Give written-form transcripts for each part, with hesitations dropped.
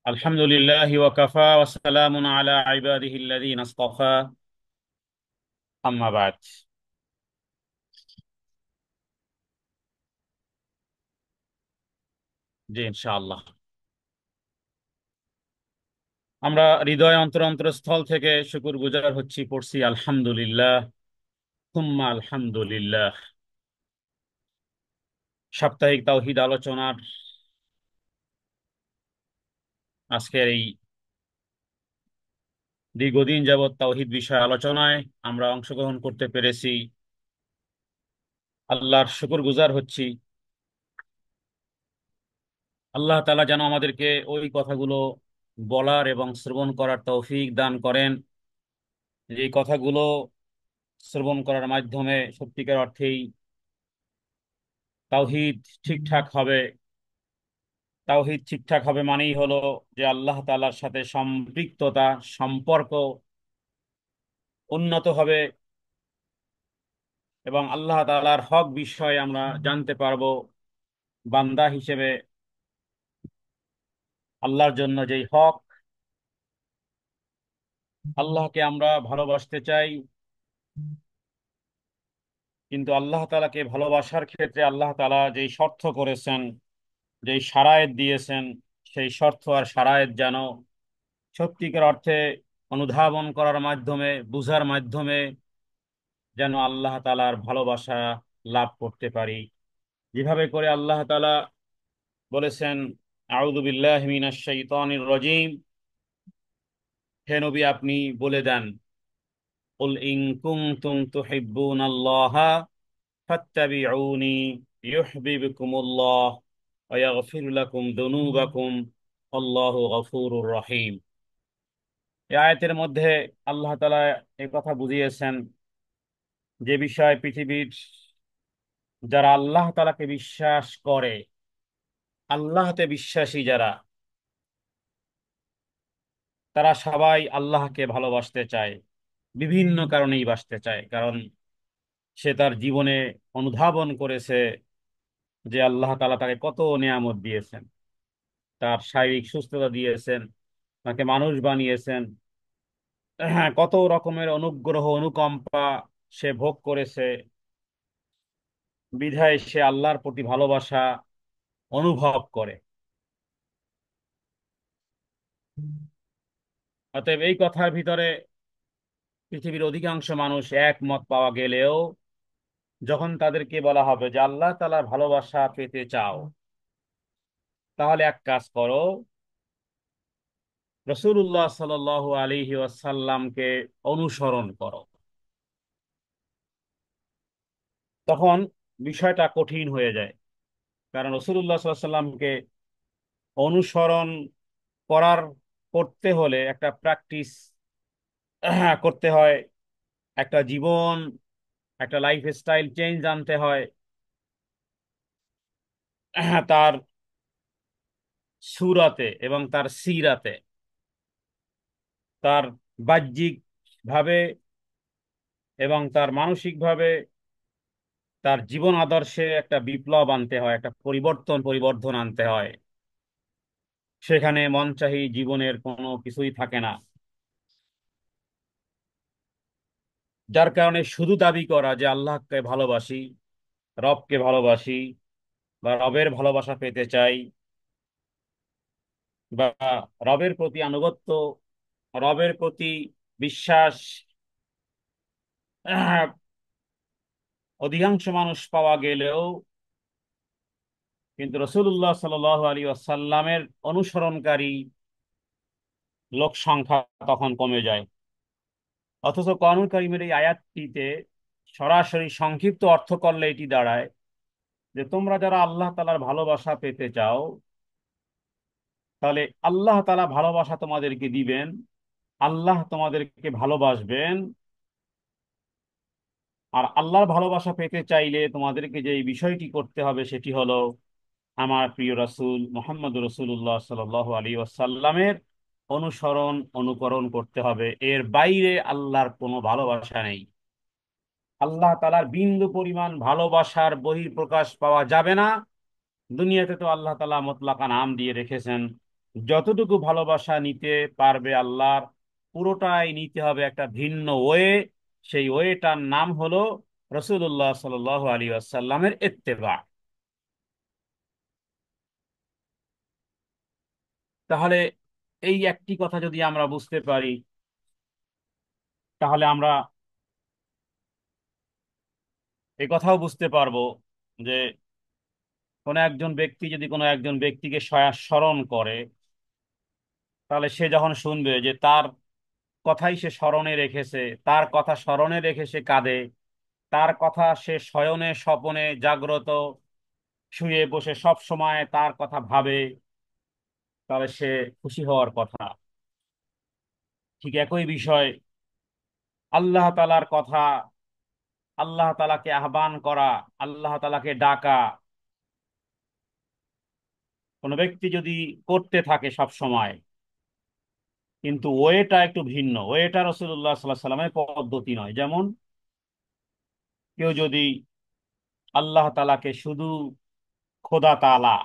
الحمد لله وكفى وسلام على عباده الذين اصطفى أما بعد। জি ইনশাআল্লাহ আমরা হৃদয় অন্তরস্থল থেকে শুকরগুজার হচ্ছি, পড়ছি আলহামদুলিল্লাহ থুম্মা আলহামদুলিল্লাহ। সাপ্তাহিক তাওহীদ আলোচনার আজকের এই দীর্ঘদিন যাবৎ তাওহীদ বিষয় আলোচনায় আমরা অংশগ্রহণ করতে পেরেছি। আল্লাহর শুকরগুজার হচ্ছি। আল্লাহ তাআলা যেন আমাদেরকে ওই কথাগুলো বলার এবং শ্রবণ করার তৌফিক দান করেন, এই কথাগুলো শ্রবণ করার মাধ্যমে সত্যিকার অর্থেই তাওহীদ ঠিকঠাক হবে। তাওহীদ ঠিকঠাক হবে মানেই হলো যে আল্লাহ তাআলার সাথে সম্পৃক্ততা, সম্পর্ক উন্নত হবে এবং আল্লাহ তাআলার হক বিষয়ে আমরা জানতে পারবো। বান্দা হিসেবে আল্লাহর জন্য যেই হক, আল্লাহকে আমরা ভালোবাসতে চাই, কিন্তু আল্লাহ তাআলাকে ভালোবাসার ক্ষেত্রে আল্লাহ তাআলা যেই শর্ত করেছেন, যেই শারায়েত দিয়েছেন, সেই শর্ত আর শারায়েত যেন সত্যিকার অর্থে অনুধাবন করার মাধ্যমে, বুঝার মাধ্যমে যেন আল্লাহ তাআলার ভালোবাসা লাভ করতে পারি। যেভাবে করে আল্লাহ তাআলা বলেছেন, আউযু বিল্লাহি মিনাশ শাইতানির রাজীম, হে নবী আপনি বলে দেন, কুল ইন কুনতুম তুহিব্বুনাল্লাহা ফাত্তাবিউনি ইউহিব্বুকুমুল্লাহ ওয়া ইয়াগফির লাকুম যুনুবাকুম আল্লাহু গফুরুর রহিম। এই আয়াতের মধ্যে আল্লাহ তাআলা এই কথা বুঝিয়েছেন যে বিষয় পৃথিবীর যারা আল্লাহ তাআলাকে বিশ্বাস করে, আল্লাহতে বিশ্বাসী যারা, তারা সবাই আল্লাহকে ভালোবাসতে চায়। বিভিন্ন কারণেই বাসতে চায়, কারণ সে তার জীবনে অনুধাবন করেছে যে আল্লাহ তাআলা তাকে কত নিয়ামত দিয়েছেন, তার শারীরিক সুস্থতা দিয়েছেন, তাকে মানুষ বানিয়েছেন, হ্যাঁ, কত রকমের অনুগ্রহ অনুকম্পা সে ভোগ করেছে। বিধায় সে আল্লাহর প্রতি ভালোবাসা অনুভব করে। অতএব এই কথার ভিতরে পৃথিবীর অধিকাংশ মানুষ একমত পাওয়া গেলেও যখন তাদেরকে বলা হবে যে আল্লাহ তাআলার ভালোবাসা পেতে চাও, তাহলে এক কাজ করো, রাসূলুল্লাহ সাল্লাল্লাহু আলাইহি ওয়াসাল্লামকে অনুসরণ করো। তখন বিষয়টা কঠিন হয়ে যায়, কারণ রাসূলুল্লাহ সাল্লাল্লাহু আলাইহি ওয়াসাল্লামকে অনুসরণ করার করতে হলে একটা প্র্যাকটিস করতে হয়, একটা জীবন, একটা লাইফ স্টাইল চেঞ্জ আনতে হয়। তার সুরাতে এবং তার সিরাতে, তার বাহ্যিক ভাবে এবং তার মানসিক ভাবে, তার জীবন আদর্শে একটা বিপ্লব আনতে হয়, একটা পরিবর্ধন আনতে হয়। সেখানে মনচাহি জীবনের কোনো কিছুই থাকে না, যার কারণে শুধু দাবি করা যে আল্লাহকে ভালোবাসি, রবকে ভালোবাসি বা রবের ভালোবাসা পেতে চাই, বা রবের প্রতি আনুগত্য, রবের প্রতি বিশ্বাস, আহ, অধিকাংশ মানুষ পাওয়া গেলেও কিন্তু রাসূলুল্লাহ সাল্লাল্লাহু আলাইহি ওয়াসাল্লামের অনুসরণকারী লোক সংখ্যা তখন কমে যায়। অথচ কোরআনুল কারীমের এই আয়াতটিতে সরাসরি সংক্ষিপ্ত অর্থ করলে এটি দাঁড়ায় যে তোমরা যারা আল্লাহ তাআলার ভালোবাসা পেতে চাও, তাহলে আল্লাহ তাআলা ভালোবাসা তোমাদেরকে দিবেন, আল্লাহ তোমাদেরকে ভালোবাসবেন। আর আল্লাহর ভালোবাসা পেতে চাইলে তোমাদেরকে যে এই বিষয়টি করতে হবে সেটি হলো আমার প্রিয় রাসূল মুহাম্মদ রাসূলুল্লাহ সাল্লাল্লাহু আলাইহি ওয়াসাল্লামের অনুসরণ অনুকরণ করতে হবে। এর বাইরে আল্লাহর কোনো ভালোবাসা নেই। আল্লাহ তাআলার বিন্দু পরিমাণ ভালোবাসার বহিঃপ্রকাশ পাওয়া যাবে না। দুনিয়াতে তো আল্লাহ তাআলা মুতলাকা নাম দিয়ে রেখেছেন যতটুকু ভালোবাসা নিতে পারবে আল্লাহর, পুরোটাই নিতে হবে একটা ভিন্ন ওয়ে। সেই ওয়েটার নাম হলো রসুল্লাহ সাল্লাল্লাহু আলাইহি ওয়াসাল্লামের ইত্তেবা। তাহলে এই একটি কথা যদি আমরা বুঝতে পারি, তাহলে আমরা এই কথাও বুঝতে পারবো যে কোনো একজন ব্যক্তি যদি কোনো একজন ব্যক্তিকে স্মরণ করে, তাহলে সে যখন শুনবে যে তার কথাই সে স্মরণে রেখেছে, তার কথা স্মরণে রেখে সে কাঁদে, তার কথা সে শয়নে স্বপনে জাগ্রত শুয়ে বসে সব সময় তার কথা ভাবে, তাহলে সে খুশি হওয়ার কথা। ঠিক একই বিষয় আল্লাহ তাআলার কথা, আল্লাহ তাআলাকে আহ্বান করা, আল্লাহ তাআলাকে ডাকা, কোনো ব্যক্তি যদি করতে থাকে সব সময়, কিন্তু ওয়েটা একটু ভিন্ন, ওয়েটা রাসূলুল্লাহ সাল্লাল্লাহু আলাইহি সাল্লামের পদ্ধতি নয়। যেমন কেউ যদি আল্লাহ তাআলাকে শুধু খোদা তাআলা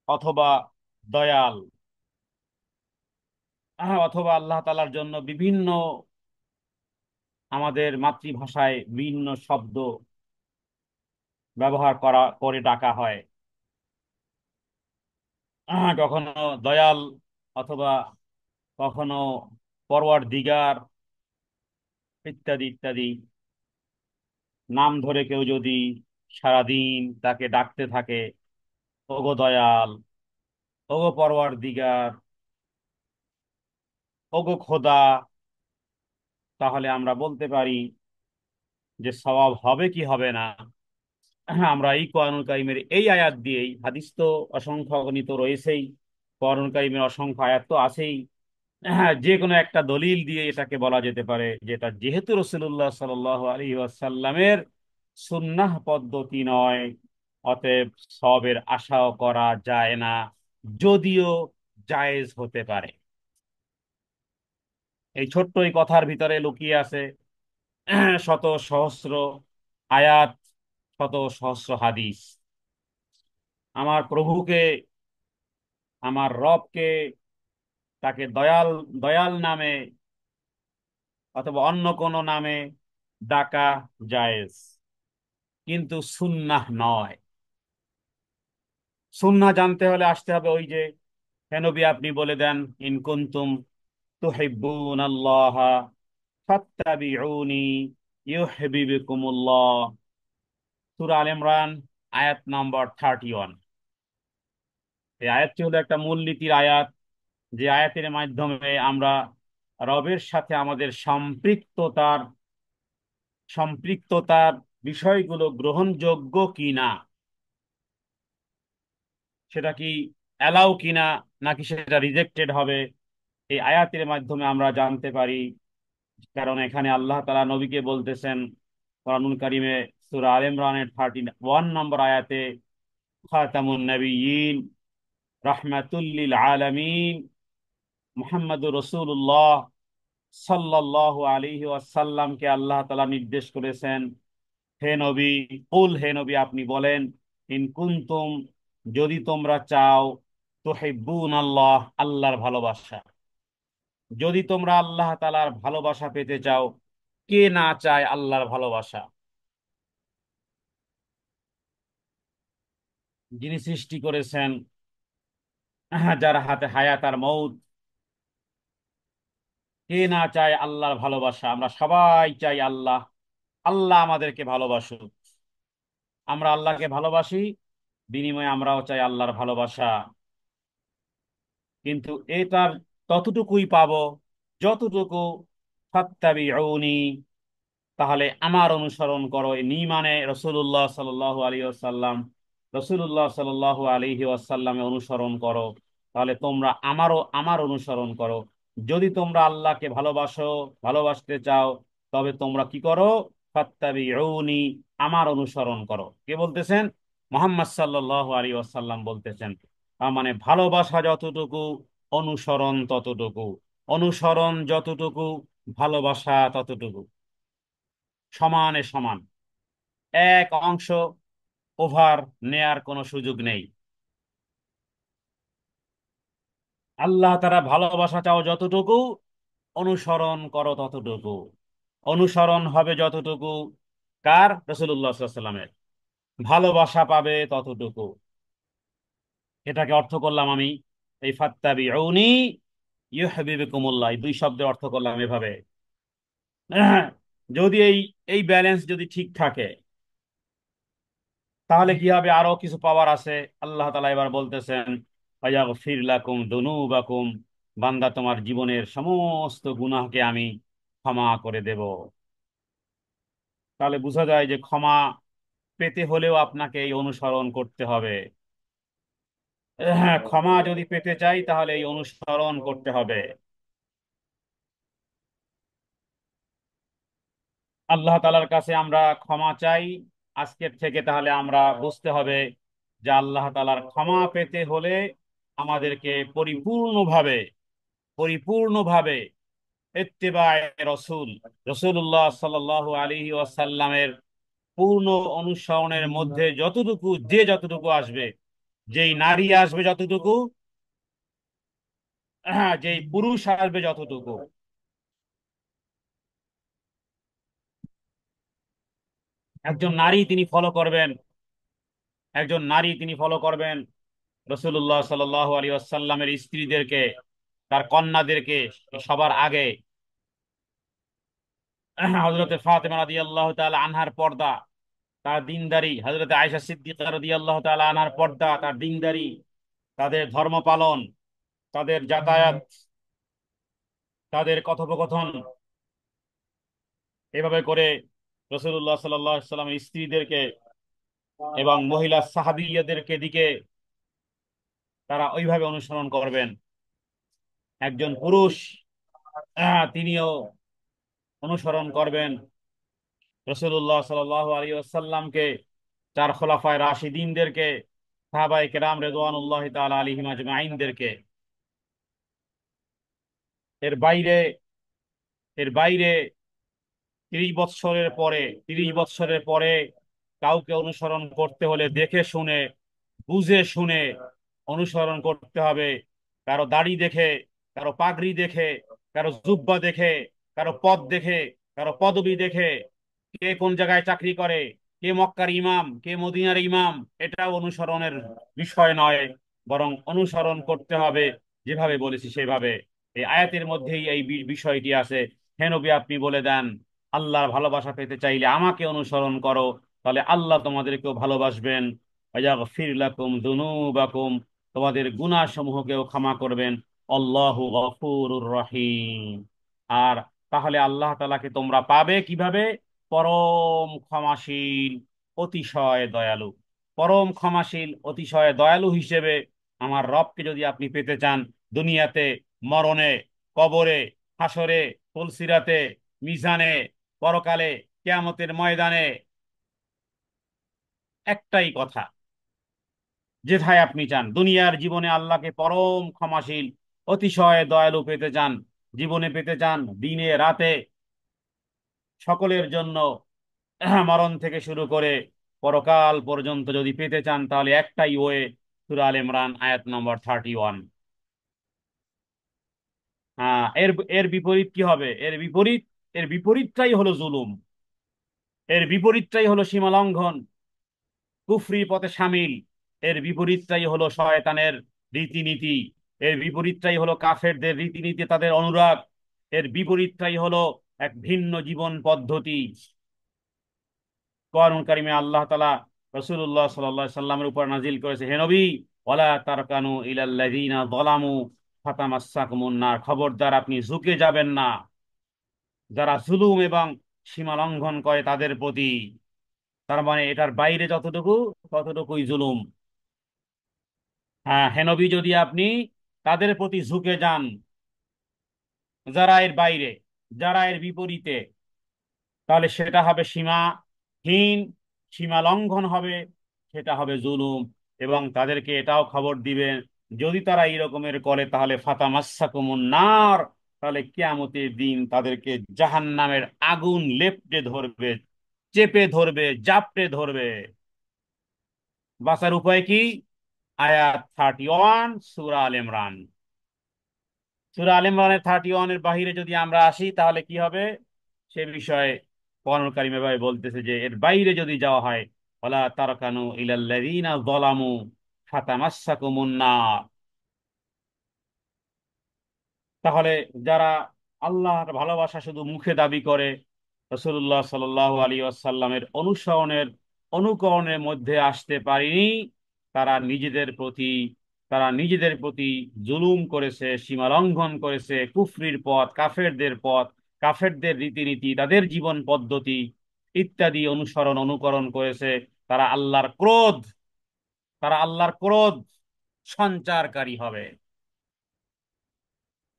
অথবা দয়াল, অথবা আল্লাহ তাআলার জন্য বিভিন্ন আমাদের মাতৃভাষায় বিভিন্ন শব্দ ব্যবহার করে ডাকা হয়, কখনো দয়াল, অথবা কখনো পরওয়ারদিগার, ইত্যাদি ইত্যাদি নাম ধরে কেউ যদি সারাদিন তাকে ডাকতে থাকে, ওগো দয়াল, ওগো পরওয়ারদিগার, ওগো খোদা, তাহলে আমরা বলতে পারি যে সওয়াব হবে কি হবে না। আমরা এই কোরআনুল কারীমের এই আয়াত দিয়েই, হাদিস তো অসংখ্য অগণিত রয়েছেই, কোরআনুল কারীমের অসংখ্য আয়াত তো আছেই, যে কোনো একটা দলিল দিয়ে এটাকে বলা যেতে পারে যে এটা যেহেতু রাসূলুল্লাহ সাল্লাল্লাহু আলাইহি ওয়াসাল্লামের সুন্নাহ পদ্ধতি নয়, অতএব সওয়াবের আশাও করা যায় না, যদিও জায়েজ হতে পারে। এই ছোট্ট এই কথার ভিতরে লুকিয়ে আছে শত সহস্র আয়াত, শত সহস্র হাদিস। আমার প্রভুকে, আমার রবকে, তাকে দয়াল, দয়াল নামে অথবা অন্য কোনো নামে ডাকা জায়েজ, কিন্তু সুন্নাহ নয়। সুন্নাহ জানতে হলে আসতে হবে ওই যে, হে নবী আপনি বলে দেন, ইন কুনতুম তুহিব্বুনাল্লাহ ফাত্তাবিউনি ইউহিব্বুকুমুল্লাহ। সূরা আল ইমরান আয়াত নম্বর 31। এই আয়াতটি হলো একটা মূলনীতির আয়াত, যে আয়াতের মাধ্যমে আমরা রবের সাথে আমাদের সম্পৃক্ততার বিষয়গুলো গ্রহণযোগ্য কিনা, সেটা কি অ্যালাউ কিনা, নাকি সেটা রিজেক্টেড হবে, এই আয়াতের মাধ্যমে আমরা জানতে পারি। কারণ এখানে আল্লাহ তাআলা নবীকে বলতেছেন কোরআনুল কারীমে সূরা আল ইমরানের 31 নম্বর আয়াতে, খাতামুন নবিয়্যিন রাহমাতুল লিল আলামিন মুহাম্মাদুর রাসূলুল্লাহ সাল্লাল্লাহু আলাইহি ওয়াসাল্লামকে আল্লাহ তাআলা নির্দেশ করেছেন, হে নবী, কুল, হে নবী আপনি বলেন, ইন কুনতুম, যদি তোমরা চাও, তুহিব্বুন আল্লাহ, আল্লাহর ভালোবাসা, যদি তোমরা আল্লাহ তাআলার ভালোবাসা পেতে চাও, কে না চায় আল্লাহর ভালোবাসা? যিনি সৃষ্টি করেছেন, যার হাতে হায়াত আর মউত, কে না চায় আল্লাহর ভালোবাসা? আমরা সবাই চাই আল্লাহ, আল্লাহ আমাদেরকে ভালোবাসুক, আমরা আল্লাহকে ভালোবাসি, বিনিময়ে আমরাও চাই আল্লাহর ভালোবাসা। কিন্তু এটার ততটুকুই পাবো যতটুকু ফাত্তাবিউনি, তাহলে আমার অনুসরণ করো। এই নি মানে রসুল্লাহ সাল্লাল্লাহু আলাইহি ওয়াসাল্লাম, রসুল্লাহ সাল্লাল্লাহু আলাইহি ওয়াসাল্লামে অনুসরণ করো, তাহলে তোমরা আমার অনুসরণ করো। যদি তোমরা আল্লাহকে ভালোবাসো, ভালোবাসতে চাও, তবে তোমরা কি করো? ফাত্তাবিউনি, আমার অনুসরণ করো। কে বলতেছেন? মুহাম্মদ সাল্লাল্লাহু আলাইহি ওয়াসাল্লাম বলতেছেন। তার মানে ভালোবাসা যতটুকু, অনুসরণ ততটুকু, অনুসরণ যতটুকু, ভালোবাসা ততটুকু, সমানে সমান। এক অংশ ওভার নেয়ার কোনো সুযোগ নেই। আল্লাহ তারা ভালোবাসা চাও যতটুকু, অনুসরণ করো ততটুকু। অনুসরণ হবে যতটুকু, কার? রাসূলুল্লাহ সাল্লাল্লাহু আলাইহি ওয়াসাল্লামের। ভালোবাসা পাবে ততটুকু। এটাকে অর্থ করলাম আমি এই ফাত্তাবিউনি ইউহিব্বুকুমুল্লাহ, এই দুই শব্দের অর্থ করলাম এভাবে। যদি এই এই ব্যালেন্স যদি ঠিক থাকে, তাহলে কি হবে? আরো কিছু পাওয়ার আছে। আল্লাহ তাআলা এবার বলতেছেন, ফায়াগফির লাকুম দুনুবাকুম, বান্দা তোমার জীবনের সমস্ত গুনাহকে আমি ক্ষমা করে দেব। তাহলে বোঝা যায় যে ক্ষমা পেতে হলেও আপনাকে এই অনুসরণ করতে হবে। হ্যাঁ, ক্ষমা যদি পেতে চাই তাহলে এই অনুসরণ করতে হবে। আল্লাহ তাআলার কাছে আমরা ক্ষমা চাই আজকের থেকে। তাহলে আমরা বুঝতে হবে যে আল্লাহ তাআলার ক্ষমা পেতে হলে আমাদেরকে পরিপূর্ণভাবে পরিপূর্ণভাবে ইত্তেবায়ে রসুল, রসুল্লাহ সাল্লাল্লাহু আলাইহি ওয়াসাল্লামের পূর্ণ অনুসরণের মধ্যে যতটুকু, যে যতটুকু আসবে, যেই নারী আসবে যতটুকু, হ্যাঁ, যেই পুরুষ আসবে যতটুকু, একজন নারী তিনি ফলো করবেন, একজন নারী তিনি ফলো করবেন রসুল্লাহ সাল্লাল্লাহু আলাইহি ওয়াসাল্লামের স্ত্রীদেরকে, তার কন্যাদেরকে। সবার আগে হযরতে ফাতেমা রাদিয়াল্লাহু তাআলা আনহার পর্দা, তার দিনদারি, হযরতে আয়েশা সিদ্দিকা রাদিয়াল্লাহু তাআলা আনহার পর্দা, তার দিনদারি, তাদের ধর্ম পালন, তাদের যাতায়াত, তাদের কথোপকথন, এভাবে করে রসুল্লাহ সাল্লাল্লাহু আলাইহি ওয়াসাল্লামের স্ত্রীদেরকে এবং মহিলা সাহাবীদেরকে দিকে তারা ওইভাবে অনুসরণ করবেন। একজন পুরুষ তিনিও অনুসরণ করবেন রসুল্লাহ সাল্লাল্লাহু আলাইহি ওয়াসাল্লামকে, চার খোলাফায়ে রাশিদিনদেরকে, সাহাবায়ে কেরাম রিদওয়ানুল্লাহি তাআলা আলাইহিম আজমাইনদেরকে। এর বাইরে এর বাইরে 30 বৎসরের পরে কাউকে অনুসরণ করতে হলে দেখে শুনে, বুঝে শুনে অনুসরণ করতে হবে। কারো দাড়ি দেখে, কারো পাগড়ি দেখে, কারো জুব্বা দেখে, কারো পদ দেখে, কারো পদবি দেখে, কে কোন জায়গায় চাকরি করে, কে মক্কার ইমাম, কে মদিনার ইমাম, এটা অনুসরণের বিষয় নয়। বরং অনুসরণ করতে হবে যেভাবে বলেছি সেভাবে। এই আয়াতের মধ্যেই এই বিষয়টি আছে। হে নবী, আপনি বলে দেন, আল্লাহর ভালোবাসা পেতে চাইলে আমাকে অনুসরণ করো, তাহলে আল্লাহ তোমাদেরকেও ভালোবাসবেন। ওয়ায়াগফির লাকুম যুনুবাকুম, তোমাদের গুনাহ সমূহকেও ক্ষমা করবেন। আল্লাহু গফুরুর রহিম। আর তাহলে আল্লাহ তাআলাকে তোমরা পাবে কিভাবে? পরম ক্ষমাশীল, অতিশয় দয়ালু। পরম ক্ষমাশীল, অতিশয় দয়ালু হিসেবে আমার রবকে যদি আপনি পেতে চান, দুনিয়াতে, মরণে, কবরে, হাসরে, ফুলসিরাতে, মিজানে, পরকালে, কিয়ামতের ময়দানে, একটাই কথা, যেথায় আপনি চান দুনিয়ার জীবনে আল্লাহকে পরম ক্ষমাশীল, অতিশয় দয়ালু পেতে চান, জীবনে পেতে চান, দিনে রাতে, সকলের জন্য, মরণ থেকে শুরু করে পরকাল পর্যন্ত যদি পেতে চান, তাহলে একটাই ওয়ে, সূরা আল ইমরান আয়াত নম্বর 31। এর এর বিপরীত কি হবে? এর বিপরীতটাই হলো জুলুম, এর বিপরীতটাই হলো সীমা লঙ্ঘন, কুফরি পথে সামিল। এর বিপরীতটাই হলো শয়তানের রীতিনীতি। এর বিপরীতটাই হলো কাফেরদের রীতিনীতি, তাদের অনুরাগ। এর বিপরীতটাই হলো এক ভিন্ন জীবন পদ্ধতি। কোরআন কারিমে আল্লাহ তাআলা রাসূলুল্লাহ সাল্লাল্লাহু আলাইহি সাল্লামের উপর নাজিল করেছে, হে নবী, ওয়ালা তারকানু ইলাল্লাযিনা যালামু ফাতামাসসাকুমুন নার, খবরদার আপনি ঝুঁকে যাবেন না যারা জুলুম এবং সীমা লঙ্ঘন করে তাদের প্রতি। তার মানে এটার বাইরে যতটুকু, ততটুকুই জুলুম। হ্যাঁ, হে নবী, যদি আপনি তাদের প্রতি ঝুঁকে যান, যারা এর বাইরে, যারা এর বিপরীতে, তাহলে সেটা হবে সীমাহীন, সীমা লঙ্ঘন হবে, সেটা হবে জুলুম। এবং তাদেরকে এটাও খবর দিবেন, যদি তারা এই রকমের করে তাহলে ফাতামাসসাকুমুন নার, তাহলে কিয়ামতের দিন তাদেরকে জাহান্নামের আগুন লেপটে ধরবে, চেপে ধরবে, জাপটে ধরবে। বাঁচার উপায় কি? আয়াত 31 সূরা আল ইমরান। সূরা আল ইমরানের 31-এর বাহিরে যদি আমরা আসি তাহলে কি হবে সে বিষয়ে কোরআন কারীম এভাবে বলতেছে যে এর বাইরে যদি যাওয়া হয়, ওয়ালা তারকানু ইলাল্লাযীনা যালামু ফাতামাসসাকুমুন নার। তাহলে যারা আল্লাহর ভালোবাসা শুধু মুখে দাবি করে, রাসূলুল্লাহ সাল্লাল্লাহু আলাইহি ওয়াসাল্লামের অনুসরণের অনুকরণের মধ্যে আসতে পারেনি, তারা নিজেদের প্রতি তারা নিজেদের প্রতি জুলুম করেছে, সীমা লঙ্ঘন করেছে, কুফরির পথ, কাফেরদের পথ, কাফেরদের রীতিনীতি, তাদের জীবন পদ্ধতি ইত্যাদি অনুসরণ অনুকরণ করেছে। তারা আল্লাহর ক্রোধ তারা আল্লাহর ক্রোধ সঞ্চারকারী হবে।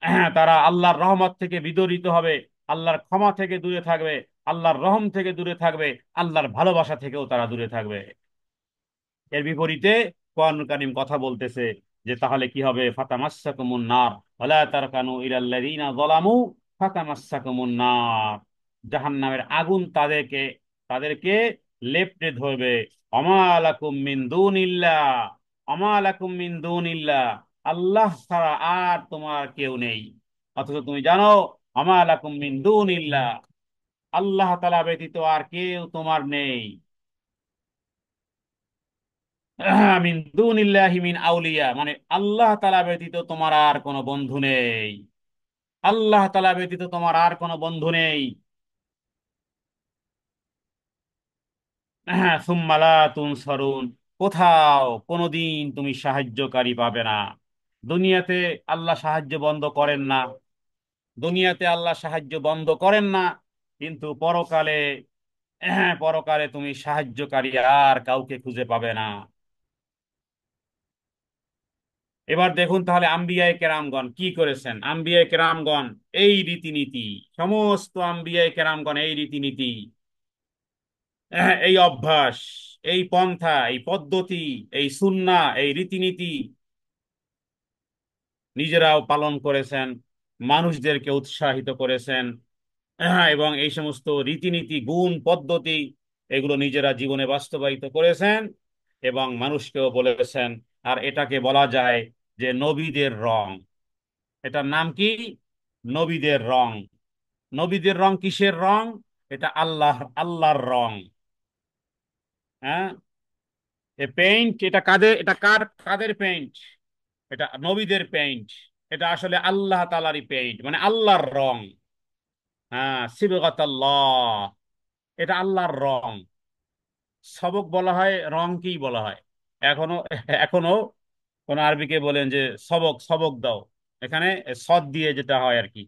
হ্যাঁ, তারা আল্লাহর রহমত থেকে বিদরিত হবে, আল্লাহর ক্ষমা থেকে দূরে থাকবে, আল্লাহর রহম থেকে দূরে থাকবে, আল্লাহর ভালোবাসা থেকেও তারা দূরে থাকবে। এর বিপরীতে কোরআন কারীম কথা বলতেছে যে তাহলে কি হবে, ফাতামাসসাকুমুন নার ওয়ালা তারকানু ইলাল্লাযীনা যালামু ফাতামাসসাকুমুন নার। জাহান্নামের আগুন তাদেরকে লেপ্টে ধরবে। ওমা লাকুম মিন দুনিল্লাহ, ওমা লাকুম মিন দুনিল্লাহ, আল্লাহ ছাড়া আর তোমার কেউ নেই। অথচ তুমি জানো, ওমা লাকুম মিন দুনিল্লাহ, আল্লাহ তাআলা ব্যতীত আর কেউ তোমার নেই। মিন দুনিল্লাহি মিন আউলিয়া, মানে আল্লাহ তাআলা ব্যতীত তোমার আর কোনো বন্ধু নেই। আল্লাহ তাআলা ব্যতীত তোমার আর কোনো বন্ধু নেই। সুম্মা লা তুনসারুন, কোথাও কোনোদিন তুমি সাহায্যকারী পাবে না। দুনিয়াতে আল্লাহ সাহায্য বন্ধ করেন না, দুনিয়াতে আল্লাহ সাহায্য বন্ধ করেন না, কিন্তু পরকালে তুমি সাহায্যকারী আর কাউকে খুঁজে পাবে না। এবার দেখুন তাহলে আম্বিয়ায়ে কেরামগণ কি করেছেন। আম্বিয়ায়ে কেরামগণ এই রীতিনীতি, সমস্ত আম্বিয়ায়ে কেরামগণ এই রীতিনীতি, এই অভ্যাস, এই পন্থা, এই পদ্ধতি, এই সুন্নাহ, এই রীতিনীতি নিজেরাও পালন করেছেন, মানুষদেরকে উৎসাহিত করেছেন। এবং এই সমস্ত রীতিনীতি, গুণ, পদ্ধতি এগুলো নিজেরা জীবনে বাস্তবায়িত করেছেন এবং মানুষকেও বলেছেন। আর এটাকে বলা যায় যে নবীদের রং। এটার নাম কি? নবীদের রং। নবীদের রং কিসের রং? এটা আল্লাহর রং। হ্যাঁ, এ পেইন্ট, এটা কাদের, এটা কাদের পেইন্ট? এটা নবীদের পেইন্ট। এটা আসলে আল্লাহ তাআলারই পেইন্ট, মানে আল্লাহর রং। হ্যাঁ, সিবগাতাল্লাহ, এটা আল্লাহর রং। সবক বলা হয়, রং কি বলা হয়? এখনো এখনো কোন আরবিকে বলেন যে সবক সবক দাও, এখানে সদ দিয়ে যেটা হয় আর কি।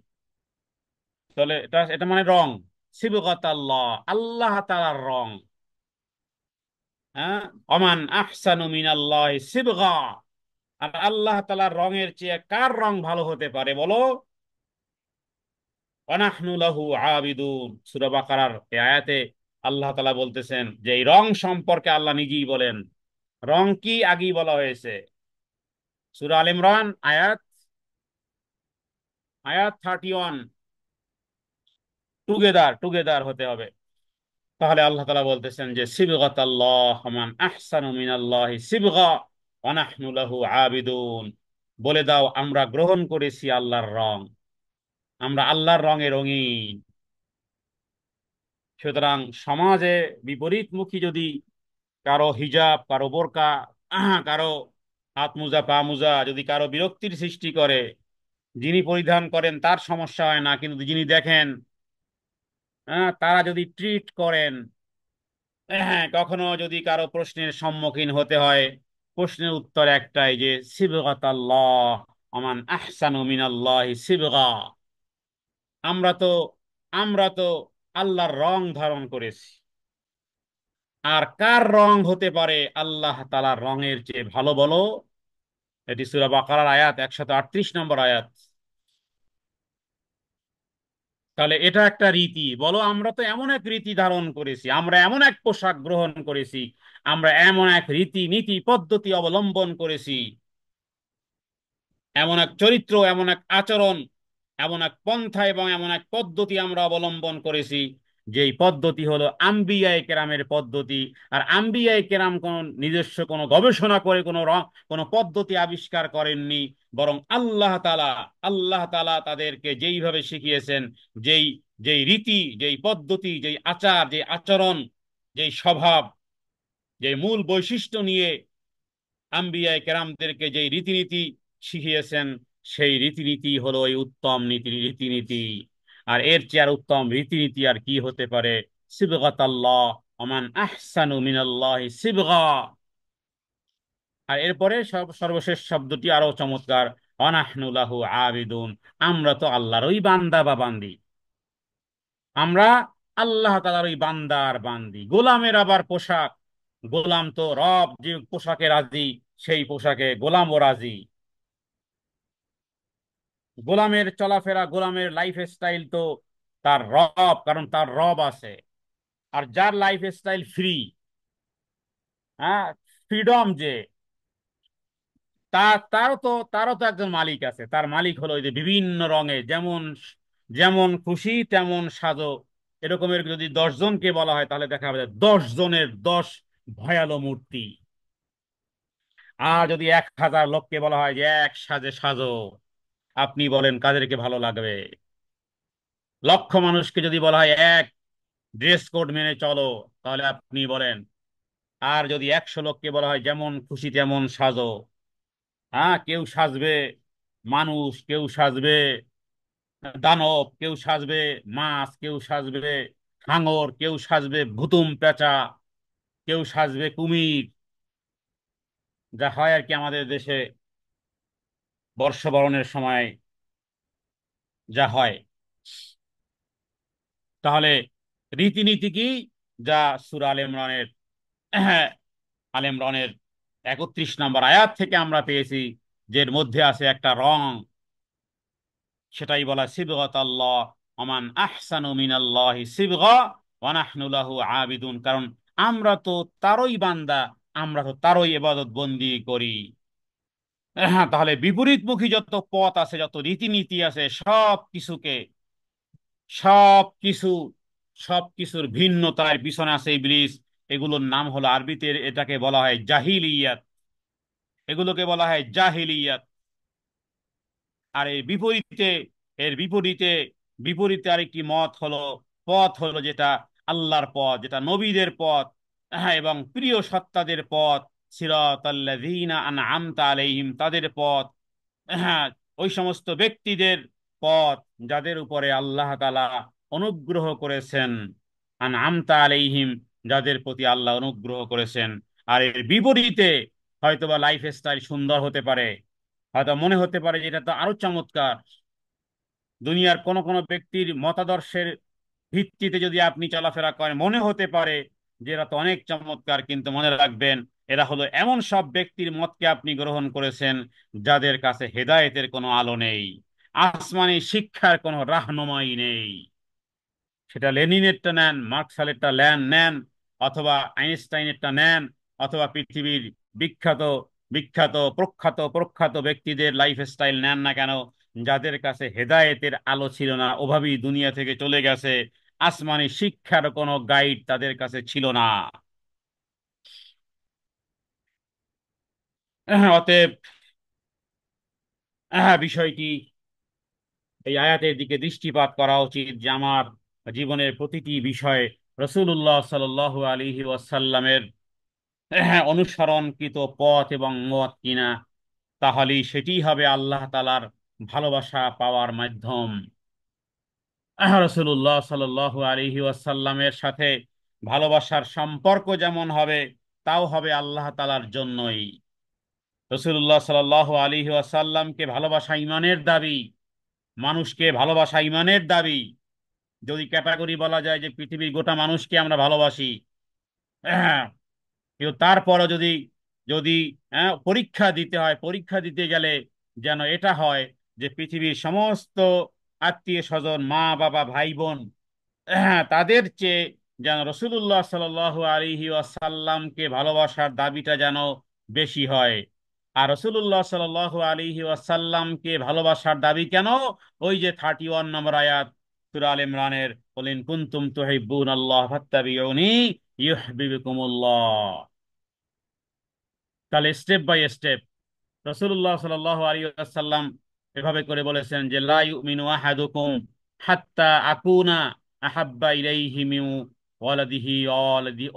তাহলে এটা এটা মানে রং। সিবগাতাল্লাহ, আল্লাহ তাআলার রং। হ্যাঁ, অমান আহসানু মিনাল্লাহি সিবগা, আর আল্লাহ তাআলার রঙের চেয়ে কার রং ভালো হতে পারে বলো? ওয়ানাহনু লাহু আবিদুন। সূরা বাকারার এই আয়াতে আল্লাহ তাআলা বলতেছেন যে এই রং সম্পর্কে আল্লাহ নিজেই বলেন। রং কি আগেই বলা হয়েছে। সূরা আল ইমরান আয়াত আয়াত 31, টুগেদার টুগেদার হতে হবে। তাহলে আল্লাহ তাআলা বলতেছেন যে সিবগাতাল্লাহ, মান আহসানু মিনাল্লাহি সিবগা ওয়া নাহনু লাহু আবিদুন। বলে দাও আমরা গ্রহণ করেছি আল্লাহর রং, আমরা আল্লাহর রঙে রঙিন। সুতরাং সমাজে বিপরীতমুখী যদি কারো হিজাব, কারো বোরকা, কারো হাত মোজা, পা মোজা যদি কারো বিরক্তির সৃষ্টি করে, যিনি পরিধান করেন তার সমস্যা হয় না, কিন্তু যিনি দেখেন, তারা যদি ট্রিট করেন, কখনো যদি কারো প্রশ্নের সম্মুখীন হতে হয়, প্রশ্নের উত্তর একটাই যে সিবগাতাল্লাহ, আমান আহসানু মিনাল্লাহি সিবগা। আমরা তো আমরা তো আল্লাহর রং ধারণ করেছি, আর কার রং হতে পারে আল্লাহ তাআলার রঙের চেয়ে ভালো বলো? এটি সূরা বাকারার আয়াত 138 নম্বর আয়াত। তাহলে এটা একটা রীতি বলো, আমরা তো এমন এক রীতি ধারণ করেছি, আমরা এমন এক পোশাক গ্রহণ করেছি, আমরা এমন এক রীতি নীতি পদ্ধতি অবলম্বন করেছি, এমন এক চরিত্র, এমন এক আচরণ, এমন এক পন্থা এবং এমন এক পদ্ধতি আমরা অবলম্বন করেছি যেই পদ্ধতি হলো আম্বিয়ায়ে কেরামের পদ্ধতি। আর আম্বিয়ায়ে কেরাম কোন নিজস্ব কোনো গবেষণা করে কোনো পদ্ধতি আবিষ্কার করেননি, বরং আল্লাহ তাআলা তাদেরকে যেইভাবে শিখিয়েছেন, যেই যেই রীতি, যেই পদ্ধতি, যেই আচার, যেই আচরণ, যেই স্বভাব, যেই মূল বৈশিষ্ট্য নিয়ে আম্বিয়ায়ে কেরামদেরকে যেই রীতিনীতি শিখিয়েছেন, সেই রীতিনীতি হলো এই উত্তম রীতিনীতি। আর এর চেয়ে আর উত্তম রীতিনীতি আর কি হতে পারে? সিবগাতাল্লাহ, ওমান আহসানু মিনাল্লাহি সিবগা। আর এরপরে সর্বশেষ শব্দটি আরো চমৎকার, অনাহনু লাহু আবিদুন। আমরা তো আল্লাহর ওই বান্দা বা বান্দি। আমরা আল্লাহ তাআলার ওই বান্দার বান্দি। গোলামের আবার পোশাক, গোলাম তো রব যে পোশাকে রাজি, সেই পোশাকে গোলামও রাজি। গোলামের চলাফেরা, গোলামের লাইফ স্টাইল তো তার রব, কারণ তার রব আছে। আর যার লাইফ স্টাইল ফ্রি, হ্যাঁ, ফ্রিডম, যে তারও তো একজন মালিক আছে। তার মালিক হলো ওই যে বিভিন্ন রঙে যেমন যেমন খুশি তেমন সাজো, এরকমের যদি 10 জনকে বলা হয় তাহলে দেখা যাবে 10 জনের 10 ভয়ালো মূর্তি। আর যদি 1000 লোককে বলা হয় যে এক সাজে সাজো, আপনি বলেন কাদেরকে ভালো লাগবে? লক্ষ মানুষকে যদি বলা হয় এক ড্রেস কোড মেনে চলো, তাহলে আপনি বলেন। আর যদি 100 লোককে বলা হয় যেমন খুশি তেমন সাজো, হ্যাঁ, কেউ সাজবে মানুষ, কেউ সাজবে দানব, কেউ সাজবে মাছ, কেউ সাজবে হাঙর, কেউ সাজবে ভুতুম পেঁচা, কেউ সাজবে কুমির, যা হয় আর কি আমাদের দেশে বর্ষবরণের সময় যা হয়। তাহলে রীতিনীতি কি? যা সূরা আলে ইমরানের আলে ইমরানের 31 নম্বর আয়াত থেকে আমরা পেয়েছি, যের মধ্যে আছে একটা রং, সেটাই বলা সিবগাতাল্লাহ, ওমান আহসানু মিনাল্লাহি সিবগা ওয়া নাহনু লাহু আবিদুন। কারণ আমরা তো তারই বান্দা, আমরা তো তারই ইবাদত বন্দি করি। হ্যাঁ, তাহলে বিপরীতমুখী যত পথ আছে, যত রীতিনীতি আছে, সব কিছু সব কিছুর ভিন্নতার পিছনে আছে ইবলিস। এগুলোর নাম হলো আরবিতে, এটাকে বলা হয় জাহিলিয়াত। এগুলোকে বলা হয় জাহিলিয়াত। আর এর বিপরীতে বিপরীতে আরেকটি পথ হলো যেটা আল্লাহর পথ, যেটা নবীদের পথ, হ্যাঁ, এবং প্রিয় সত্তাদের পথ, সিরাতাল্লাযীনা আনআমতা আলাইহিম, তাদের পথ, হ্যাঁ, ওই সমস্ত ব্যক্তিদের পথ যাদের উপরে আল্লাহ তাআলা অনুগ্রহ করেছেন, আনআমতা আলাইহিম, যাদের প্রতি আল্লাহ অনুগ্রহ করেছেন। আর এর বিপরীতে হয়তোবা লাইফ স্টাইল সুন্দর হতে পারে, হয়তো মনে হতে পারে যে এটা তো আরো চমৎকার। দুনিয়ার কোন কোন ব্যক্তির মতাদর্শের ভিত্তিতে যদি আপনি চলাফেরা করেন, মনে হতে পারে যে এরা তো অনেক চমৎকার, কিন্তু মনে রাখবেন এরা হলো এমন সব ব্যক্তির মতকে আপনি গ্রহণ করেছেন যাদের কাছে হেদায়েতের কোনো আলো নেই, আসমানি শিক্ষার কোনো রাহনুমাই নেই। সেটা লেনিনেরটা নেন, মার্কসালেরটা নেন, অথবা আইনস্টাইনেরটা নেন, অথবা পৃথিবীর বিখ্যাত বিখ্যাত প্রখ্যাত প্রখ্যাত ব্যক্তিদের লাইফ স্টাইল নেন না কেন, যাদের কাছে হেদায়েতের আলো ছিল না, ওভাবেই দুনিয়া থেকে চলে গেছে, আসমানি শিক্ষার কোনো গাইড তাদের কাছে ছিল না। অতএব বিষয়টি, এই আয়াতের দিকে দৃষ্টিপাত করা উচিত যে আমার জীবনের প্রতিটি বিষয় রাসূলুল্লাহ সাল্লাল্লাহু আলাইহি ওয়াসাল্লামের অনুসরণকৃত পথ এবং মত কিনা। তাহলেই সেটি হবে আল্লাহ তাআলার ভালোবাসা পাওয়ার মাধ্যম। রাসূলুল্লাহ সাল্লাল্লাহু আলাইহি ওয়াসাল্লামের সাথে ভালোবাসার সম্পর্ক যেমন হবে, তাও হবে আল্লাহ তাআলার জন্যই। রাসূলুল্লাহ সাল্লাল্লাহু আলাইহি ওয়াসাল্লামকে ভালোবাসা ইমানের দাবি, মানুষকে ভালোবাসা ইমানের দাবি। যদি ক্যাটাগরি বলা যায় যে পৃথিবীর গোটা মানুষকে আমরা ভালোবাসি, কিন্তু তারপরও যদি যদি পরীক্ষা দিতে হয়, পরীক্ষা দিতে গেলে যেন এটা হয় যে পৃথিবীর সমস্ত আত্মীয় স্বজন, মা বাবা ভাই বোন, তাদের চেয়ে যেন রসুল্লাহ সাল্লাল্লাহু আলাইহি ওয়াসাল্লামকে ভালোবাসার দাবিটা যেন বেশি হয়। আর রসুল্লাহ সাল্লাল্লাহু আলাইহি ওয়াসাল্লামকে ভালোবাসার দাবি কেন? ওই যে 31 নম্বর আয়াত সূরা আল ইমরানের, কুল ইন কুনতুম তুহিব্বুনাল্লাহ ফাত্তাবিউনি ইউহিব্বুকুমুল্লাহ। তাহলে স্টেপ বাই স্টেপ রাসূলুল্লাহ সাল্লাল্লাহু আলাইহি ওয়াসাল্লাম এভাবে করে বলেছেন যে লা ইউমিনু আহাদুকুম হাত্তা আকুনা আহাব্বা ইলাইহি মিন ওয়ালাদিহি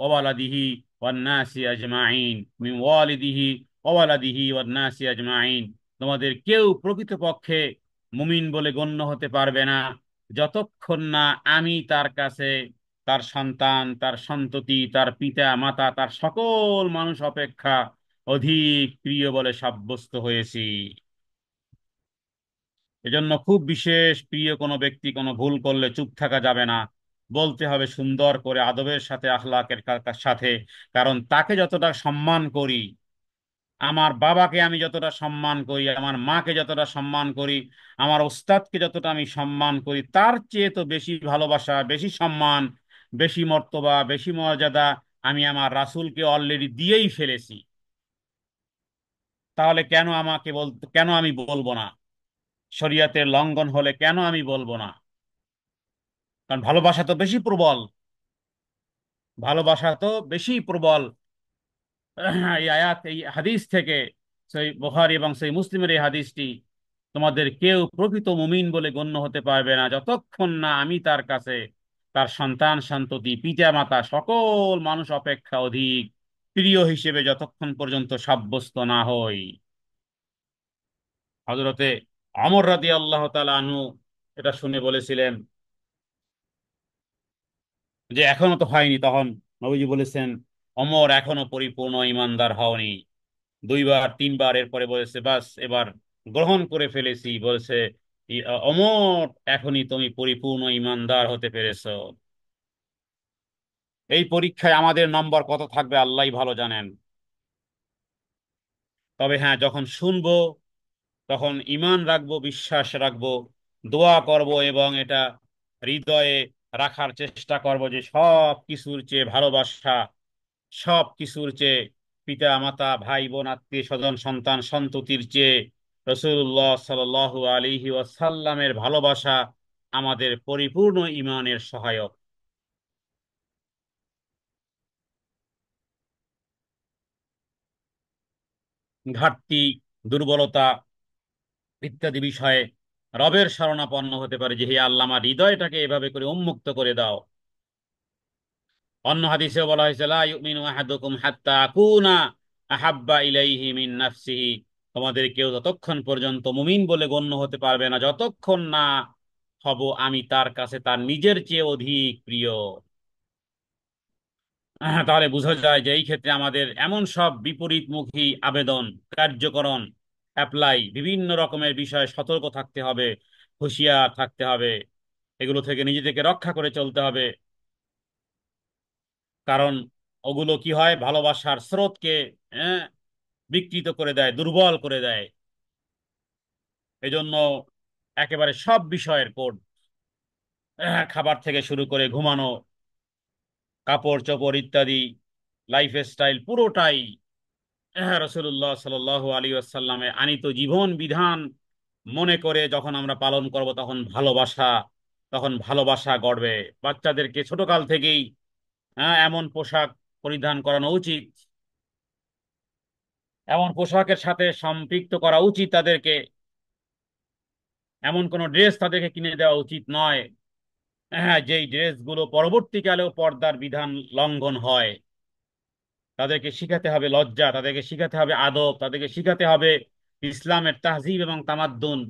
ওয়ালাদিহি ওয়ান নাসি আজমাইন, মিন ওয়ালিদিহি ওয়ালাদিহি ওয়ান নাসি আজমাইন। তোমাদের কেউ প্রকৃতপক্ষে মুমিন বলে গণ্য হতে পারবে না যতক্ষণ না আমি তার কাছে তার সন্তান, তার সন্ততি, তার পিতা মাতা, তার সকল মানুষ অপেক্ষা অধিক প্রিয় বলে সাব্যস্ত হয়েছি। এজন্য খুব বিশেষ প্রিয় কোনো ব্যক্তি কোনো ভুল করলে চুপ থাকা যাবে না, বলতে হবে সুন্দর করে আদবের সাথে, আখলাকের সাথে। কারণ তাকে যতটা সম্মান করি, আমার বাবাকে আমি যতটা সম্মান করি, আমার মাকে যতটা সম্মান করি, আমার ওস্তাদকে যতটা আমি সম্মান করি, তার চেয়ে তো বেশি ভালোবাসা, বেশি সম্মান, বেশি মর্তবা, বেশি মর্যাদা আমি আমার রাসূলকে অলরেডি দিয়েই ফেলেছি। তাহলে কেন আমি বলবো না? শরীয়তের লঙ্ঘন হলে কেন আমি বলবো না? কারণ ভালোবাসা তো বেশি প্রবল, ভালোবাসা তো বেশি প্রবল। এই আয়াত, এই হাদিস থেকে, সেই বুখারী এবং সেই মুসলিমের এই হাদিসটি, তোমাদের কেউ প্রকৃত মুমিন বলে গণ্য হতে পারবে না যতক্ষণ না আমি তার কাছে তার সন্তান সন্ততি পিতা মাতা সকল মানুষ অপেক্ষা অধিক প্রিয় হিসেবে যতক্ষণ পর্যন্ত সাব্যস্ত না হই। হযরতে ওমর রাদিয়াল্লাহু তাআলা আনহু এটা শুনে বলেছিলেন যে এখনো তো হয়নি। তখন নবীজি বলেছেন, ওমর এখনো পরিপূর্ণ ইমানদার হওনি। দুইবার তিনবার এরপরে বলেছে, বাস এবার গ্রহণ করে ফেলেছি। বলেছে, ওমর এখনই তুমি পরিপূর্ণ ইমানদার হতে পেরেছো। এই পরীক্ষায় আমাদের নম্বর কত থাকবে আল্লাহই ভালো জানেন। তবে হ্যাঁ, যখন শুনবো তখন ঈমান রাখবো, বিশ্বাস রাখবো, দোয়া করব এবং এটা হৃদয়ে রাখার চেষ্টা করব যে সব কিছুর চেয়ে ভালোবাসা, সব কিছুর চেয়ে পিতা মাতা ভাই বোন আত্মীয় স্বজন সন্তান সন্ততির চেয়ে রাসূলুল্লাহ সাল্লাল্লাহু আলাইহি ওয়াসাল্লামের ভালোবাসা আমাদের পরিপূর্ণ ঈমানের সহায়ক। ঘাটতি, দুর্বলতা ইত্যাদি বিষয়ে রবের শরণাপন্ন হতে পারে যে হে আল্লাহ, আমার হৃদয়টাকে এভাবে করে উন্মুক্ত করে দাও। অন্য হাদিসেও বলা হয়েছে লা ইউমিনু আহাদুকুম হাত্তা আকুনা আহাব্বা ইলাইহি মিন নাফসিহি। তোমাদের কেউ ততক্ষণ পর্যন্ত মুমিন বলে গণ্য হতে পারবে না যতক্ষণ না হব আমি তার কাছে তার নিজের চেয়ে অধিক প্রিয়। তাহলে বোঝা যায় যে এই ক্ষেত্রে আমাদের এমন সব বিপরীতমুখী আবেদন, কার্যকরণ, অ্যাপ্লাই, বিভিন্ন রকমের বিষয়ে সতর্ক থাকতে হবে, হুঁশিয়ার থাকতে হবে। এগুলো থেকে নিজেদেরকে রক্ষা করে চলতে হবে। কারণ ওগুলো কি হয়, ভালোবাসার স্রোতকে আহ, বিকৃত করে দেয়, দুর্বল করে দেয়। এজন্য একেবারে সব বিষয়ের কোড, খাবার থেকে শুরু করে ঘুমানো, কাপড় চোপড় ইত্যাদি, লাইফ স্টাইল পুরোটাই রাসূলুল্লাহ সাল্লাল্লাহু আলাইহি ওয়াসাল্লামের আনিত জীবন বিধান মনে করে যখন আমরা পালন করব তখন ভালোবাসা গড়বে। বাচ্চাদেরকে ছোটকাল থেকেই এমন পোশাক পরিধান করানো উচিত, এমন পোশাকের সাথে সম্পৃক্ত করা উচিত তাদেরকে, এমন কোন ড্রেস তাদেরকে কিনে দেওয়া উচিত নয় যেই ড্রেসগুলো পরবর্তীকালেও পর্দার বিধান লঙ্ঘন হয়। তাদেরকে শিখাতে হবে লজ্জা, তাদেরকে শিখাতে হবে আদব, তাদেরকে শিখাতে হবে ইসলামের তাহজিব এবং তামাদ্দুন।